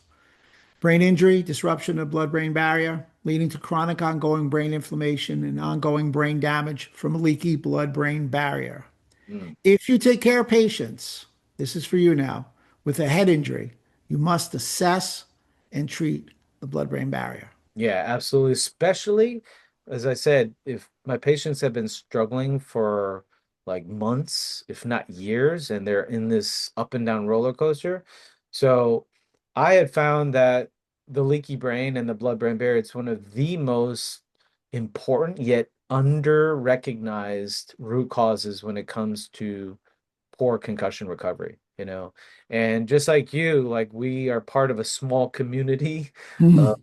[SPEAKER 1] Brain injury, disruption of blood-brain barrier, leading to chronic ongoing brain inflammation and ongoing brain damage from a leaky blood-brain barrier.
[SPEAKER 2] Mm.
[SPEAKER 1] If you take care of patients, this is for you now, with a head injury, you must assess and treat the blood-brain barrier.
[SPEAKER 2] Yeah, absolutely. Especially, as I said, if my patients have been struggling for like months, if not years, and they're in this up and down roller coaster. So I had found that the leaky brain and the blood-brain barrier, it's one of the most important yet under-recognized root causes when it comes to poor concussion recovery, you know. And just like you, like we are part of a small community
[SPEAKER 1] Hmm.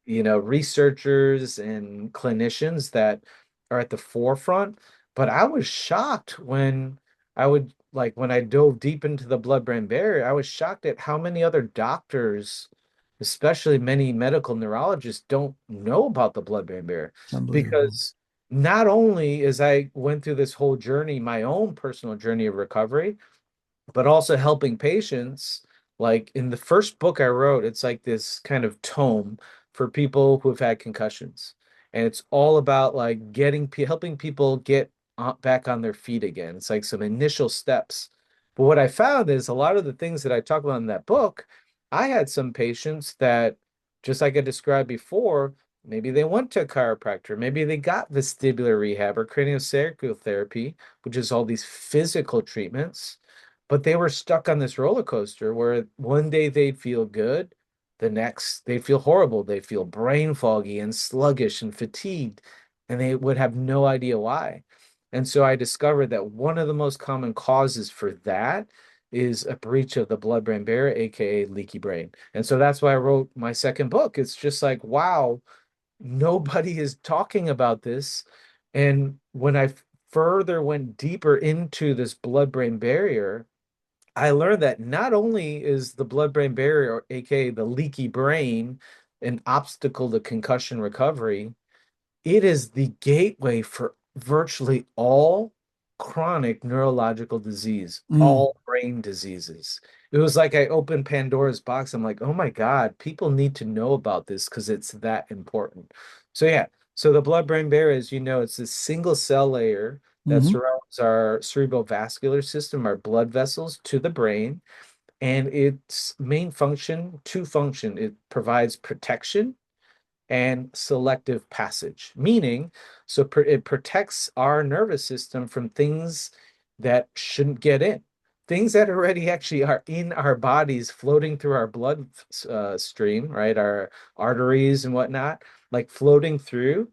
[SPEAKER 2] researchers and clinicians that are at the forefront. But I was shocked when when I dove deep into the blood-brain barrier, I was shocked at how many other doctors, especially many medical neurologists, don't know about the blood-brain barrier.
[SPEAKER 1] It's unbelievable.
[SPEAKER 2] Because not only as I went through this whole journey, my own personal journey of recovery, but also helping patients. Like in the first book I wrote, it's like this kind of tome for people who have had concussions. And it's all about like helping people get back on their feet again. It's like some initial steps. But what I found is a lot of the things that I talk about in that book, I had some patients that, just like I described before, maybe they went to a chiropractor, maybe they got vestibular rehab or craniosacral therapy, which is all these physical treatments, but they were stuck on this roller coaster where one day they'd feel good, the next they feel horrible. They feel brain foggy and sluggish and fatigued, and they would have no idea why. And so I discovered that one of the most common causes for that is a breach of the blood-brain barrier, aka leaky brain. And so that's why I wrote my second book. It's just like, wow, nobody is talking about this. And when I further went deeper into this blood-brain barrier, I learned that not only is the blood-brain barrier, or aka the leaky brain, an obstacle to concussion recovery, it is the gateway for virtually all chronic neurological disease,
[SPEAKER 1] Mm.
[SPEAKER 2] all brain diseases. it was like I opened Pandora's box. I'm like, oh my God, people need to know about this because it's that important. So yeah, so the blood-brain barrier, as you know, it's this single cell layer that
[SPEAKER 1] Hmm.
[SPEAKER 2] surrounds our cerebral vascular system, our blood vessels to the brain. And its main function, two function, it provides protection and selective passage, meaning it protects our nervous system from things that shouldn't get in, things that already actually are in our bodies, floating through our blood stream, right? Our arteries and whatnot, like floating through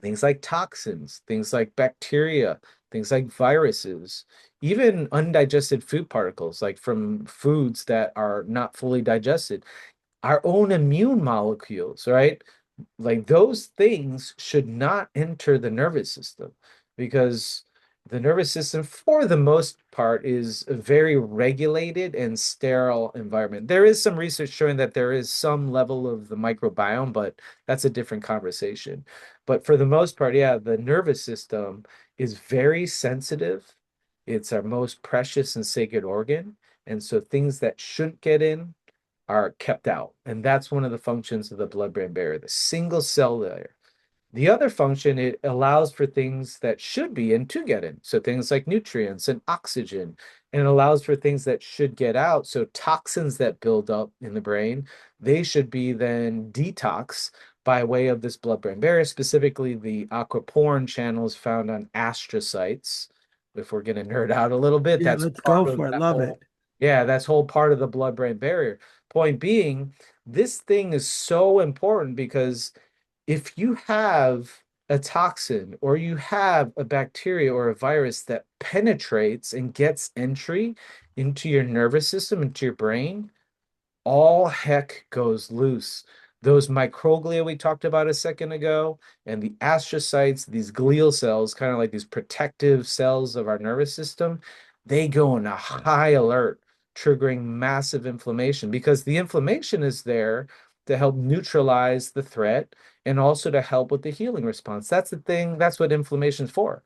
[SPEAKER 2] things like toxins, things like bacteria, things like viruses, even undigested food particles, like from foods that are not fully digested, our own immune molecules, right? Like those things should not enter the nervous system because the nervous system, for the most part, is a very regulated and sterile environment. There is some research showing that there is some level of the microbiome, but that's a different conversation. But for the most part, yeah, the nervous system is very sensitive. It's our most precious and sacred organ. And so things that shouldn't get in are kept out. And that's one of the functions of the blood-brain barrier, the single cell layer. The other function, it allows for things that should be in to get in. So things like nutrients and oxygen, and it allows for things that should get out. So toxins that build up in the brain, they should be then detox by way of this blood-brain barrier, specifically the aquaporin channels found on astrocytes. If we're going to nerd out a little bit,
[SPEAKER 1] Yeah,
[SPEAKER 2] that's
[SPEAKER 1] let's
[SPEAKER 2] part
[SPEAKER 1] go
[SPEAKER 2] of
[SPEAKER 1] for it.
[SPEAKER 2] that
[SPEAKER 1] Love
[SPEAKER 2] whole,
[SPEAKER 1] it.
[SPEAKER 2] yeah, that's whole part of the blood-brain barrier. Point being, this thing is so important because if you have a toxin or you have a bacteria or a virus that penetrates and gets entry into your nervous system, into your brain, all heck goes loose. Those microglia we talked about a second ago, and the astrocytes, these glial cells, kind of like these protective cells of our nervous system, they go in a high alert, triggering massive inflammation because the inflammation is there to help neutralize the threat and also to help with the healing response. That's the thing, that's what inflammation is for.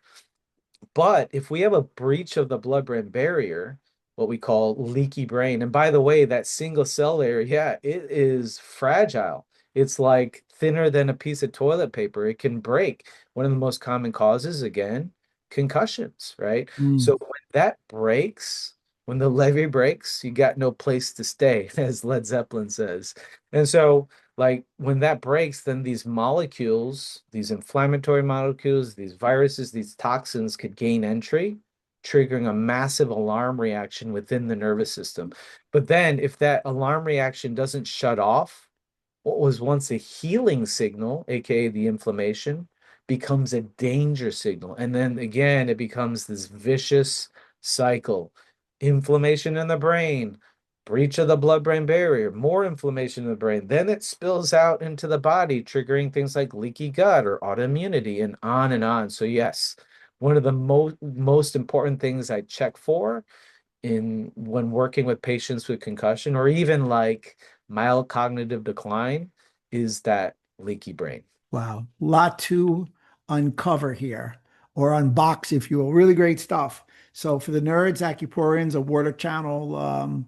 [SPEAKER 2] But if we have a breach of the blood-brain barrier, what we call leaky brain, and by the way, that single cell layer, yeah, it is fragile. It's like thinner than a piece of toilet paper. It can break. One of the most common causes, again, concussions, right?
[SPEAKER 1] Mm.
[SPEAKER 2] So when that breaks, when the levee breaks, you got no place to stay, as Led Zeppelin says. And so like when that breaks, then these molecules, these inflammatory molecules, these viruses, these toxins could gain entry, triggering a massive alarm reaction within the nervous system. But then if that alarm reaction doesn't shut off, what was once a healing signal, aka the inflammation, becomes a danger signal. And then again, it becomes this vicious cycle. Inflammation in the brain, breach of the blood-brain barrier, more inflammation in the brain. Then it spills out into the body, triggering things like leaky gut or autoimmunity and on and on. So yes, one of the most important things I check for in when working with patients with concussion or even like mild cognitive decline is that leaky brain.
[SPEAKER 1] Wow. Lot to uncover here or unbox, if you will. Really great stuff. So for the nerds, acuporins are water channel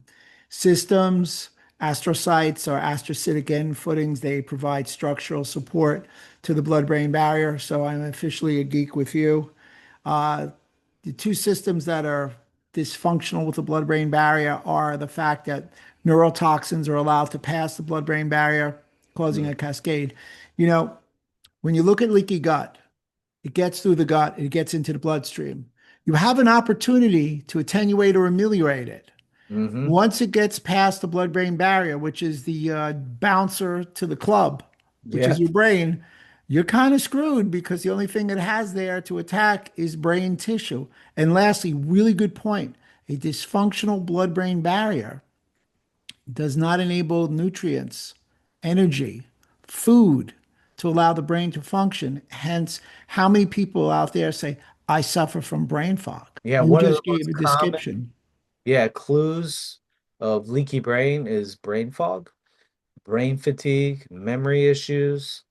[SPEAKER 1] systems. Astrocytes are astrocytic end footings. They provide structural support to the blood-brain barrier. So I'm officially a geek with you. Uh, the two systems that are dysfunctional with the blood-brain barrier are the fact that neurotoxins are allowed to pass the blood-brain barrier, causing
[SPEAKER 2] Mm.
[SPEAKER 1] a cascade. You know, when you look at leaky gut, it gets through the gut, it gets into the bloodstream. You have an opportunity to attenuate or ameliorate it.
[SPEAKER 2] Hmm.
[SPEAKER 1] Once it gets past the blood brain barrier, which is the bouncer to the club, which is
[SPEAKER 2] Yep.
[SPEAKER 1] your brain, you're kind of screwed because the only thing it has there to attack is brain tissue. And lastly, really good point, a dysfunctional blood brain barrier does not enable nutrients, energy, food to allow the brain to function. Hence, how many people out there say, I suffer from brain fog?
[SPEAKER 2] Yeah,
[SPEAKER 1] You
[SPEAKER 2] one of the
[SPEAKER 1] just gave
[SPEAKER 2] most
[SPEAKER 1] a
[SPEAKER 2] common,
[SPEAKER 1] description.
[SPEAKER 2] yeah, clues of leaky brain is brain fog, brain fatigue, memory issues.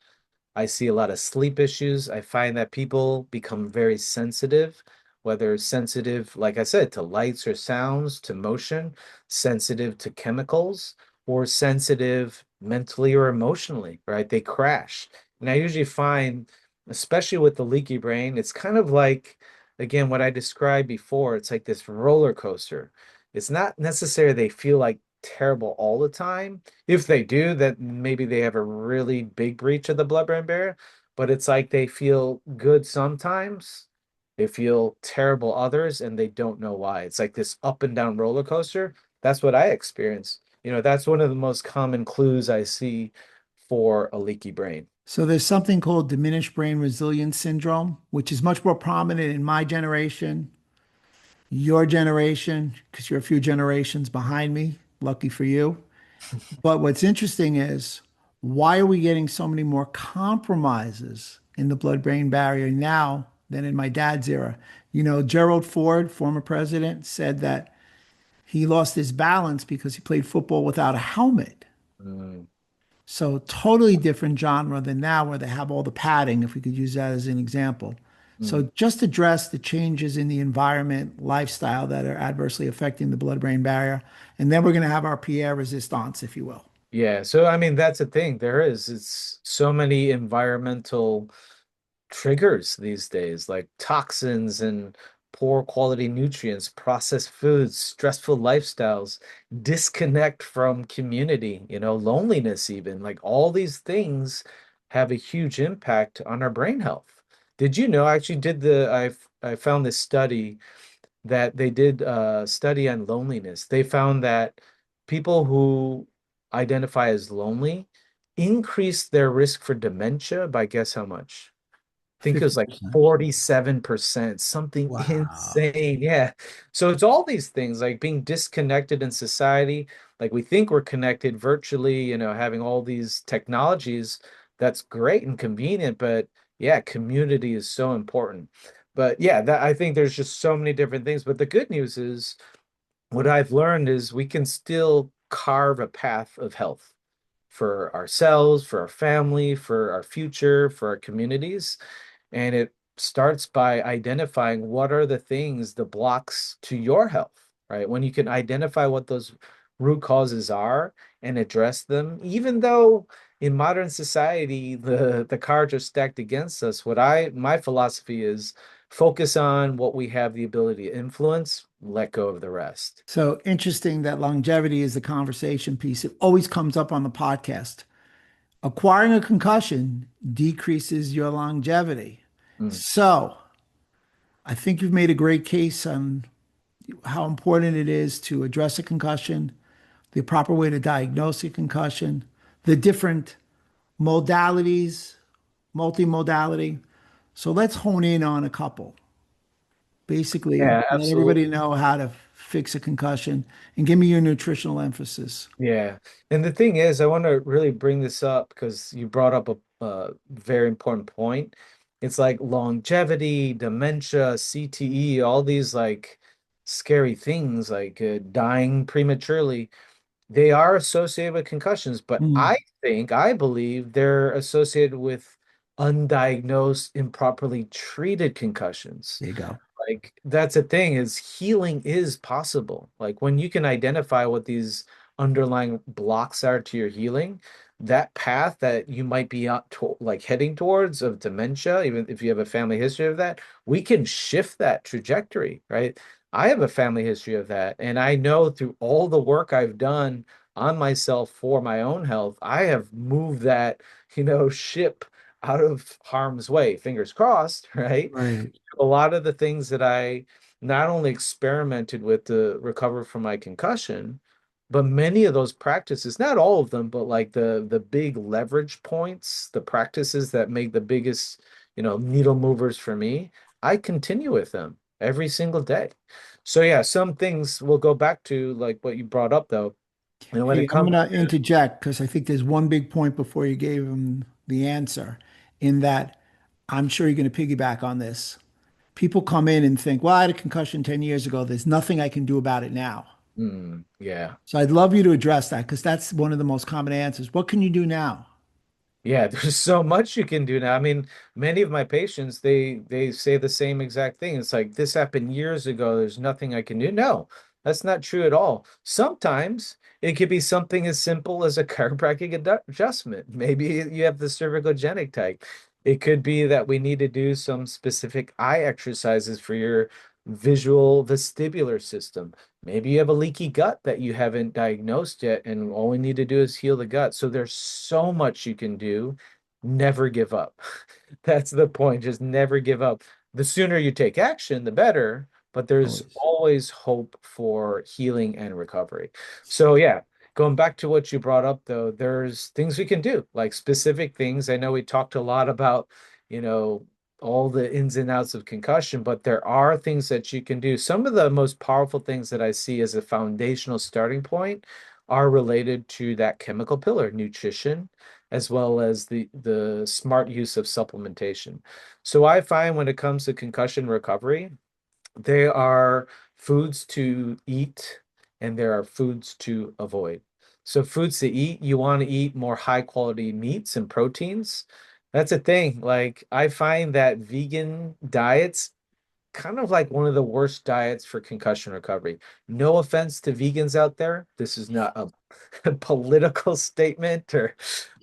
[SPEAKER 2] I see a lot of sleep issues. I find that people become very sensitive whether sensitive, like I said, to lights or sounds, to motion, sensitive to chemicals, or sensitive mentally or emotionally, right? They crash. And I usually find, especially with the leaky brain, it's kind of like, again, what I described before, it's like this roller coaster. It's not necessarily they feel like terrible all the time. If they do, that maybe they have a really big breach of the blood-brain barrier, but it's like they feel good sometimes, they feel terrible others, and they don't know why. It's like this up and down roller coaster. That's what I experience. That's one of the most common clues I see for a leaky brain.
[SPEAKER 1] So there's something called diminished brain resilience syndrome, which is much more prominent in my generation, your generation, because you're a few generations behind me. Lucky for you. But what's interesting is why are we getting so many more compromises in the blood-brain barrier now than in my dad's era? Gerald Ford, former president, said that he lost his balance because he played football without a helmet.
[SPEAKER 2] Mm,
[SPEAKER 1] So totally different genre than now where they have all the padding, if we could use that as an example.
[SPEAKER 2] mm.
[SPEAKER 1] So just address the changes in the environment, lifestyle that are adversely affecting the blood-brain barrier. And then we're going to have our Pierre resistance, if you will.
[SPEAKER 2] Yeah, so I mean that's the thing. It's so many environmental triggers these days, like toxins and poor quality nutrients, processed foods, stressful lifestyles, disconnect from community, loneliness even. Like all these things have a huge impact on our brain health. Did you know? I actually did I found this study that they did a study on loneliness. They found that people who identify as lonely increase their risk for dementia by guess how much? Think it was like
[SPEAKER 1] 50%.
[SPEAKER 2] 47%, something
[SPEAKER 1] Wow.
[SPEAKER 2] insane. Yeah. So it's all these things like being disconnected in society. Like we think we're connected virtually, having all these technologies. That's great and convenient, but yeah, community is so important. But yeah, that I think there's just so many different things. But the good news is what I've learned is we can still carve a path of health for ourselves, for our family, for our future, for our communities. And it starts by identifying what are the things, the blocks to your health, right? When you can identify what those root causes are and address them, even though in modern society the cards are stacked against us, my philosophy is focus on what we have the ability to influence, let go of the rest.
[SPEAKER 1] So interesting that longevity is the conversation piece. It always comes up on the podcast. Acquiring a concussion decreases your longevity.
[SPEAKER 2] Mm.
[SPEAKER 1] So I think you've made a great case on how important it is to address a concussion, the proper way to diagnose a concussion, the different modalities, multimodality. So let's hone in on a couple. Basically,
[SPEAKER 2] Yeah,
[SPEAKER 1] let everybody
[SPEAKER 2] absolutely.
[SPEAKER 1] know how to fix a concussion and give me your nutritional emphasis.
[SPEAKER 2] Yeah. And the thing is, I want to really bring this up because you brought up a very important point. It's like longevity, dementia, CTE, all these like scary things like dying prematurely. They are associated with concussions, but
[SPEAKER 1] Mm,
[SPEAKER 2] I believe they're associated with undiagnosed, improperly treated concussions.
[SPEAKER 1] there you go.
[SPEAKER 2] Like that's the thing is healing is possible. Like when you can identify what these underlying blocks are to your healing, that path that you might be like heading towards of dementia, even if you have a family history of that, we can shift that trajectory, right? I have a family history of that, and I know through all the work I've done on myself for my own health, I have moved that, ship out of harm's way. Fingers crossed, right?
[SPEAKER 1] Right.
[SPEAKER 2] A lot of the things that I not only experimented with to recover from my concussion, but many of those practices, not all of them, but like the big leverage points, the practices that make the biggest, needle movers for me, I continue with them every single day. So yeah, some things we'll go back to like what you brought up though. When
[SPEAKER 1] Hey,
[SPEAKER 2] it
[SPEAKER 1] I'm
[SPEAKER 2] comes
[SPEAKER 1] going to
[SPEAKER 2] to
[SPEAKER 1] interject because I think there's one big point before you gave him the answer, in that I'm sure you're going to piggyback on this. People come in and think, well, I had a concussion 10 years ago. There's nothing I can do about it now.
[SPEAKER 2] yeah.
[SPEAKER 1] So I'd love you to address that because that's one of the most common answers. What can you do now?
[SPEAKER 2] Yeah, there's so much you can do now. I mean, many of my patients, they say the same exact thing. It's like this happened years ago. There's nothing I can do. No, that's not true at all. Sometimes it could be something as simple as a chiropractic adjustment. Maybe you have the cervicogenic type. It could be that we need to do some specific eye exercises for your visual vestibular system. Maybe you have a leaky gut that you haven't diagnosed yet, and all we need to do is heal the gut. So there's so much you can do. Never give up. That's the point. Just never give up. The sooner you take action, the better, but there's
[SPEAKER 1] Always.
[SPEAKER 2] always hope for healing and recovery. So yeah, going back to what you brought up though, there's things we can do, like specific things. I know we talked a lot about, you know, all the ins and outs of concussion, but there are things that you can do. Some of the most powerful things that I see as a foundational starting point are related to that chemical pillar, nutrition, as well as the smart use of supplementation. So I find when it comes to concussion recovery, there are foods to eat and there are foods to avoid. So foods to eat, you want to eat more high quality meats and proteins. That's a thing. Like I find that vegan diets kind of like one of the worst diets for concussion recovery. No offense to vegans out there. This is not a political statement or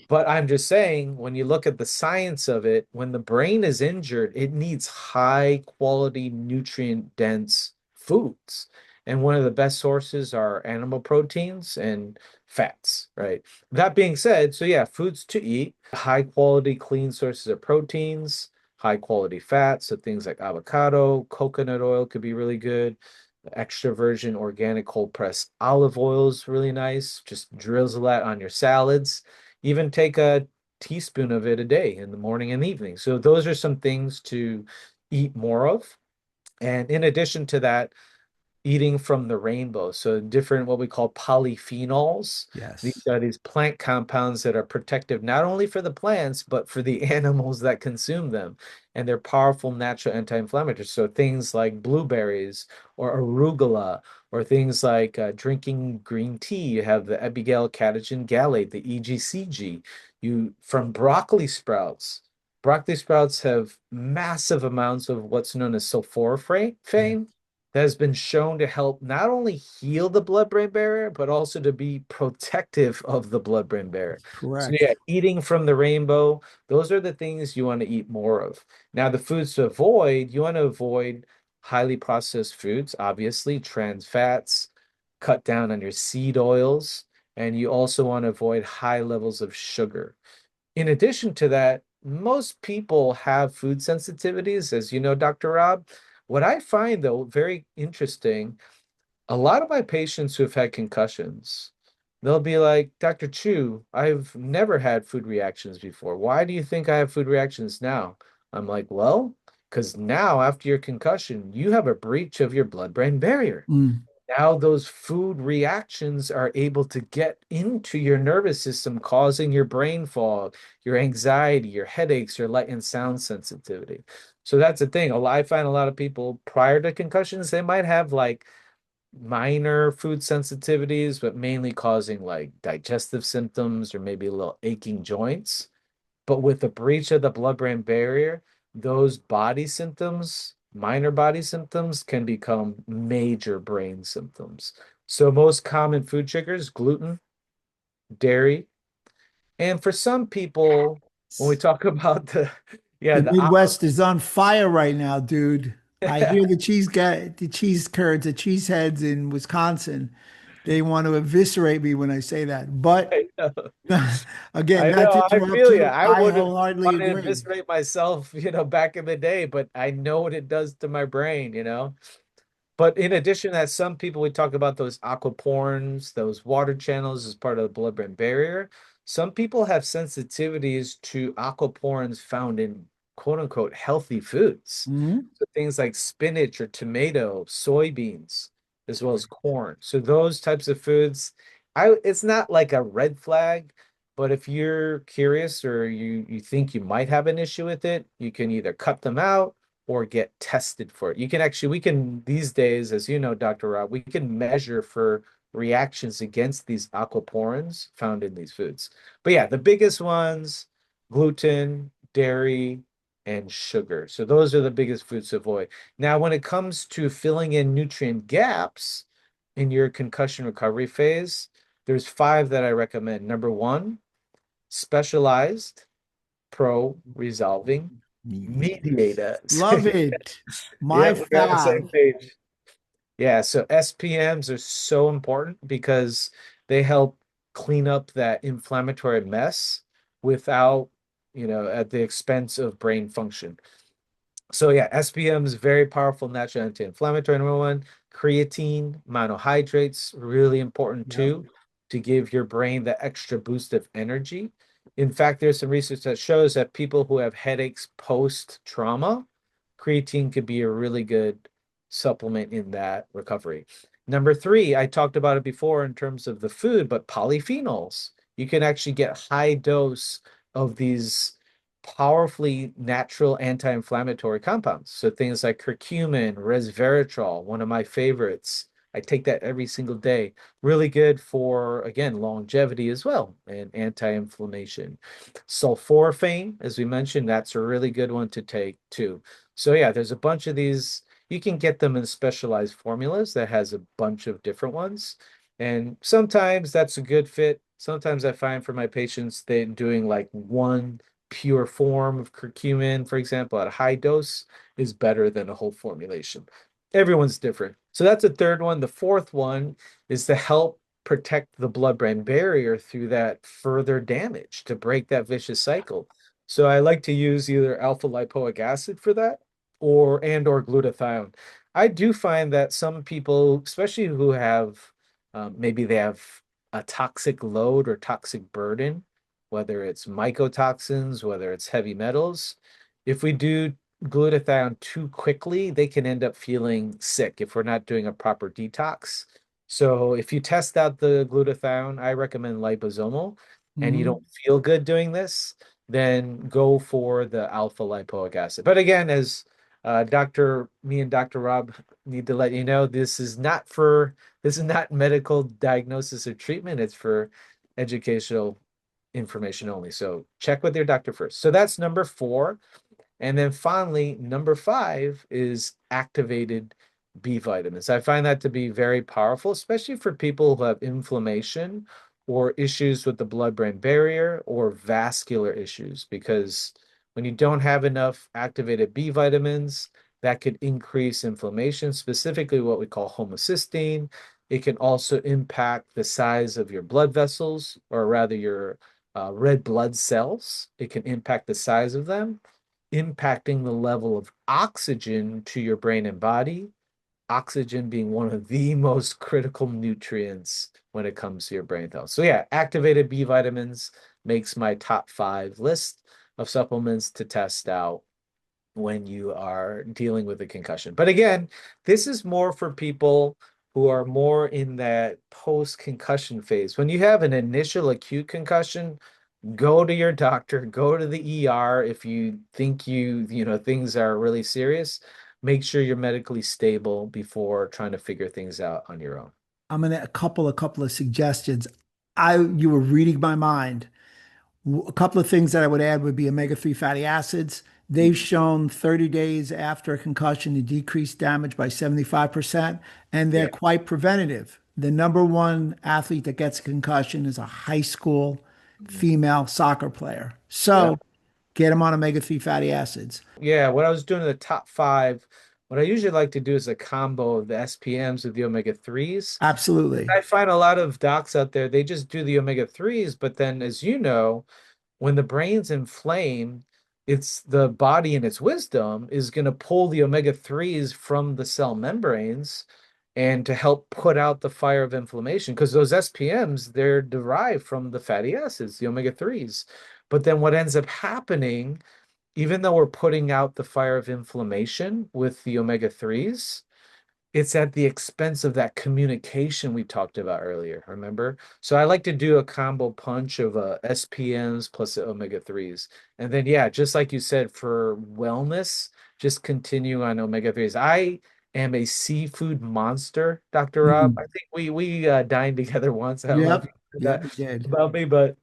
[SPEAKER 2] but I'm just saying when you look at the science of it, when the brain is injured, it needs high quality nutrient dense foods. And one of the best sources are animal proteins and fats, right? That being said, so yeah, foods to eat, high quality clean sources of proteins, high quality fats, so things like avocado, coconut oil could be really good. Extra virgin organic cold pressed olive oil is really nice. Just drizzle that on your salads. Even take a teaspoon of it a day in the morning and evening. So those are some things to eat more of. And in addition to that, eating from the rainbow. So different what we call polyphenols. These
[SPEAKER 1] Yes.
[SPEAKER 2] are these plant compounds that are protective not only for the plants, but for the animals that consume them. And they're powerful natural anti-inflammatories. So things like blueberries or arugula, or things like drinking green tea. You have the Abigail catechin gallate, the EGCG. You from broccoli sprouts. Broccoli sprouts have massive amounts of what's known as
[SPEAKER 1] Yeah.
[SPEAKER 2] sulforaphane that has been shown to help not only heal the blood-brain barrier, but also to be protective of the blood-brain barrier. So
[SPEAKER 1] Correct.
[SPEAKER 2] yeah, eating from the rainbow, those are the things you want to eat more of. Now, the foods to avoid, you want to avoid highly processed foods, obviously, trans fats, cut down on your seed oils, and you also want to avoid high levels of sugar. In addition to that, most people have food sensitivities, as you know, Dr. Rob. What I find, though, very interesting, a lot of my patients who have had concussions, they'll be like, Dr. Chu, I've never had food reactions before. Why do you think I have food reactions now? I'm like, well, because now after your concussion, you have a breach of your blood-brain barrier.
[SPEAKER 1] Mm.
[SPEAKER 2] Now those food reactions are able to get into your nervous system, causing your brain fog, your anxiety, your headaches, your light and sound sensitivity. So that's the thing. I find a lot of people prior to concussions, they might have like minor food sensitivities, but mainly causing like digestive symptoms or maybe a little aching joints. But with the breach of the blood-brain barrier, those body symptoms, minor body symptoms, can become major brain symptoms. So most common food triggers, gluten, dairy, and for some people, when we talk about yeah,
[SPEAKER 1] The
[SPEAKER 2] the
[SPEAKER 1] Midwest is on fire right now, dude. I hear the cheese curds, the cheese heads in Wisconsin. They want to eviscerate me when I say that. But
[SPEAKER 2] I know,
[SPEAKER 1] again,
[SPEAKER 2] I
[SPEAKER 1] not to
[SPEAKER 2] know, I
[SPEAKER 1] interrupt
[SPEAKER 2] feel you.
[SPEAKER 1] you,
[SPEAKER 2] I
[SPEAKER 1] I
[SPEAKER 2] would
[SPEAKER 1] wholeheartedly
[SPEAKER 2] want to
[SPEAKER 1] agree.
[SPEAKER 2] eviscerate myself, back in the day, but I know what it does to my brain. But in addition to that, some people we talk about those aquaporins, those water channels as part of the blood-brain barrier. Some people have sensitivities to aquaporins found in quote unquote healthy foods.
[SPEAKER 1] Mhm.
[SPEAKER 2] So things like spinach or tomato, soybeans, as well as corn. So those types of foods, it's not like a red flag, but if you're curious or you think you might have an issue with it, you can either cut them out or get tested for it. We can these days, as you know, Dr. Rob, we can measure for reactions against these aquaporins found in these foods. But yeah, the biggest ones, gluten, dairy, and sugar. So those are the biggest foods to avoid. Now, when it comes to filling in nutrient gaps in your concussion recovery phase, there's five that I recommend. Number one, specialized pro-resolving
[SPEAKER 1] Yes.
[SPEAKER 2] mediators.
[SPEAKER 1] Love it. My
[SPEAKER 2] Yeah, we're on the same
[SPEAKER 1] fab.
[SPEAKER 2] page. Yeah, so SPMs are so important because they help clean up that inflammatory mess without, at the expense of brain function. So yeah, SPM is very powerful natural anti-inflammatory. Number one, creatine, monohydrates, really important
[SPEAKER 1] Yep.
[SPEAKER 2] too, to give your brain the extra boost of energy. In fact, there's some research that shows that people who have headaches post-trauma, creatine could be a really good supplement in that recovery. Number three, I talked about it before in terms of the food, but polyphenols. You can actually get high dose of these powerfully natural anti-inflammatory compounds. So things like curcumin, resveratrol, one of my favorites. I take that every single day. Really good for, again, longevity as well and anti-inflammation. Sulforaphane, as we mentioned, that's a really good one to take too. So yeah, there's a bunch of these. You can get them in specialized formulas that has a bunch of different ones. And sometimes that's a good fit. Sometimes I find for my patients, they're doing like one pure form of curcumin, for example, at a high dose is better than a whole formulation. Everyone's different. So that's a third one. The fourth one is to help protect the blood-brain barrier through that further damage to break that vicious cycle. So I like to use either alpha lipoic acid for that or glutathione. I do find that some people, especially who have maybe they have a toxic load or toxic burden, whether it's mycotoxins, whether it's heavy metals. If we do glutathione too quickly, they can end up feeling sick if we're not doing a proper detox. So if you test out the glutathione, I recommend liposomal, and you
[SPEAKER 1] Mhm.
[SPEAKER 2] don't feel good doing this, then go for the alpha lipoic acid. But again, as me and Dr. Rob need to let you know, this is not medical diagnosis or treatment. It's for educational information only. So check with your doctor first. So that's number four. And then finally, number five is activated B vitamins. I find that to be very powerful, especially for people who have inflammation or issues with the blood-brain barrier or vascular issues, because when you don't have enough activated B vitamins, that could increase inflammation, specifically what we call homocysteine. It can also impact the size of your blood vessels, or rather your red blood cells. It can impact the size of them, impacting the level of oxygen to your brain and body, oxygen being one of the most critical nutrients when it comes to your brain health. So yeah, activated B vitamins makes my top five list of supplements to test out when you are dealing with a concussion. But again, this is more for people who are more in that post-concussion phase. When you have an initial acute concussion, go to your doctor, go to the ER if you think things are really serious. Make sure you're medically stable before trying to figure things out on your own.
[SPEAKER 1] I'm gonna a couple of suggestions. You were reading my mind. A couple of things that I would add would be omega-3 fatty acids. They've shown 30 days after a concussion to decrease damage by 75%, and they're
[SPEAKER 2] Yeah.
[SPEAKER 1] quite preventative. The number one athlete that gets a concussion is a high school female soccer player.
[SPEAKER 2] Yeah.
[SPEAKER 1] So get them on omega-3 fatty acids.
[SPEAKER 2] Yeah. What I was doing in the top five, what I usually like to do is a combo of the SPMs with the omega 3s.
[SPEAKER 1] Absolutely.
[SPEAKER 2] I find a lot of docs out there, they just do the omega 3s, but then, as you know, when the brain's inflamed, it's the body in its wisdom is going to pull the omega 3s from the cell membranes and to help put out the fire of inflammation, because those SPMs, they're derived from the fatty acids, the omega 3s. But then what ends up happening, even though we're putting out the fire of inflammation with the omega 3s, it's at the expense of that communication we talked about earlier, remember? So I like to do a combo punch of SPMs plus the omega 3s. And then, yeah, just like you said, for wellness, just continue on omega 3s. I am a seafood monster, Dr. Rob. I
[SPEAKER 1] Mm.
[SPEAKER 2] think we dined together once. I don't know if
[SPEAKER 1] Yep.
[SPEAKER 2] you heard
[SPEAKER 1] Yep,
[SPEAKER 2] that
[SPEAKER 1] we did.
[SPEAKER 2] about me, but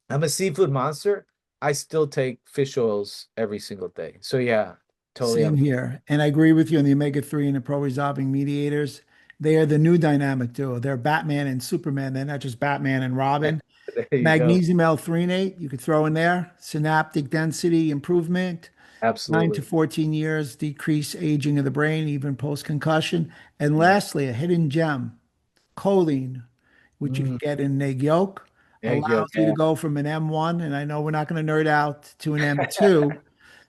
[SPEAKER 2] I'm a seafood monster. I still take fish oils every single day. So yeah, totally.
[SPEAKER 1] Same here. And I agree with you on the omega-3 and the pro-resolving mediators. They are the new dynamic duo. They're Batman and Superman. They're not just Batman and Robin.
[SPEAKER 2] There you go.
[SPEAKER 1] Magnesium L-threonate, you could throw in there. Synaptic density improvement, 9 to
[SPEAKER 2] Absolutely.
[SPEAKER 1] 14 years, decrease aging of the brain, even post-concussion. And
[SPEAKER 2] Mm.
[SPEAKER 1] lastly, a hidden gem, choline, which you can
[SPEAKER 2] Mm.
[SPEAKER 1] get in an egg yolk,
[SPEAKER 2] Egg
[SPEAKER 1] allows
[SPEAKER 2] yolk,
[SPEAKER 1] you to
[SPEAKER 2] yeah.
[SPEAKER 1] go from an M1, and I know we're not going to nerd out to an M2.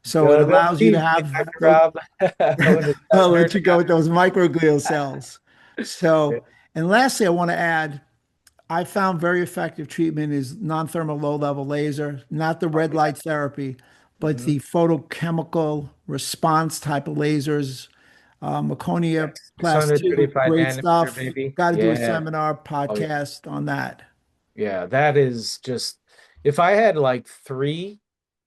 [SPEAKER 1] So it
[SPEAKER 2] Don't
[SPEAKER 1] allows you to
[SPEAKER 2] tease me,
[SPEAKER 1] have
[SPEAKER 2] Dr.
[SPEAKER 1] those,
[SPEAKER 2] Rob. I'm gonna
[SPEAKER 1] I'll
[SPEAKER 2] start
[SPEAKER 1] let you
[SPEAKER 2] nerding
[SPEAKER 1] go
[SPEAKER 2] out.
[SPEAKER 1] with those microglial cells.
[SPEAKER 2] Yeah.
[SPEAKER 1] So, and lastly, I want to add, I found very effective treatment is non-thermal low-level laser, not the
[SPEAKER 2] Oh,
[SPEAKER 1] red
[SPEAKER 2] yeah.
[SPEAKER 1] light therapy, but
[SPEAKER 2] Mhm.
[SPEAKER 1] the photochemical response type of lasers. Meconia
[SPEAKER 2] Yeah.
[SPEAKER 1] class 2,
[SPEAKER 2] 635
[SPEAKER 1] great
[SPEAKER 2] nanometer,
[SPEAKER 1] stuff.
[SPEAKER 2] baby.
[SPEAKER 1] Got to do a
[SPEAKER 2] Yeah.
[SPEAKER 1] seminar
[SPEAKER 2] Oh, yeah.
[SPEAKER 1] podcast on that.
[SPEAKER 2] Yeah. That is just, if I had like three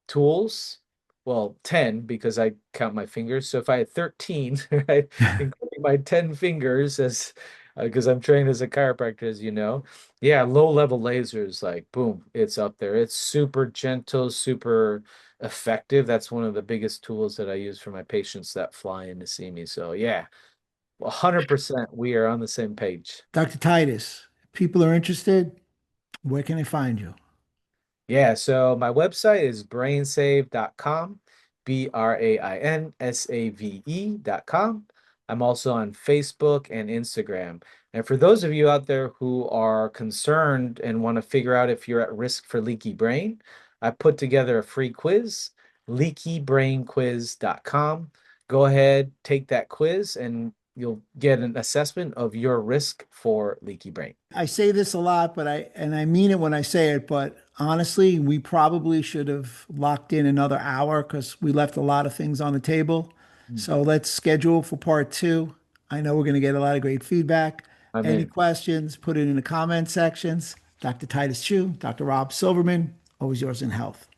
[SPEAKER 2] tools, well, 10 because I count my fingers. So if I had 13, right, including my 10 fingers as because I'm trained as a chiropractor, as you know. Yeah, low level lasers, like boom, it's up there. It's super gentle, super effective. That's one of the biggest tools that I use for my patients that fly in to see me. So yeah, 100% we are on the same page.
[SPEAKER 1] Dr. Titus, if people are interested, where can they find you?
[SPEAKER 2] Yeah, so my website is brainsave.com, BRAINSAVE.com. I'm also on Facebook and Instagram. And for those of you out there who are concerned and want to figure out if you're at risk for leaky brain, I put together a free quiz, leakybrainquiz.com. Go ahead, take that quiz, and you'll get an assessment of your risk for leaky brain.
[SPEAKER 1] I say this a lot, but I mean it when I say it, but honestly, we probably should have locked in another hour because we left a lot of things on the table.
[SPEAKER 2] Mm.
[SPEAKER 1] So let's schedule for part two. I know we're going to get a lot of great feedback.
[SPEAKER 2] I'm
[SPEAKER 1] Any
[SPEAKER 2] in.
[SPEAKER 1] questions, put it in the comment sections. Dr. Titus Chiu, Dr. Rob Silverman, always yours in health.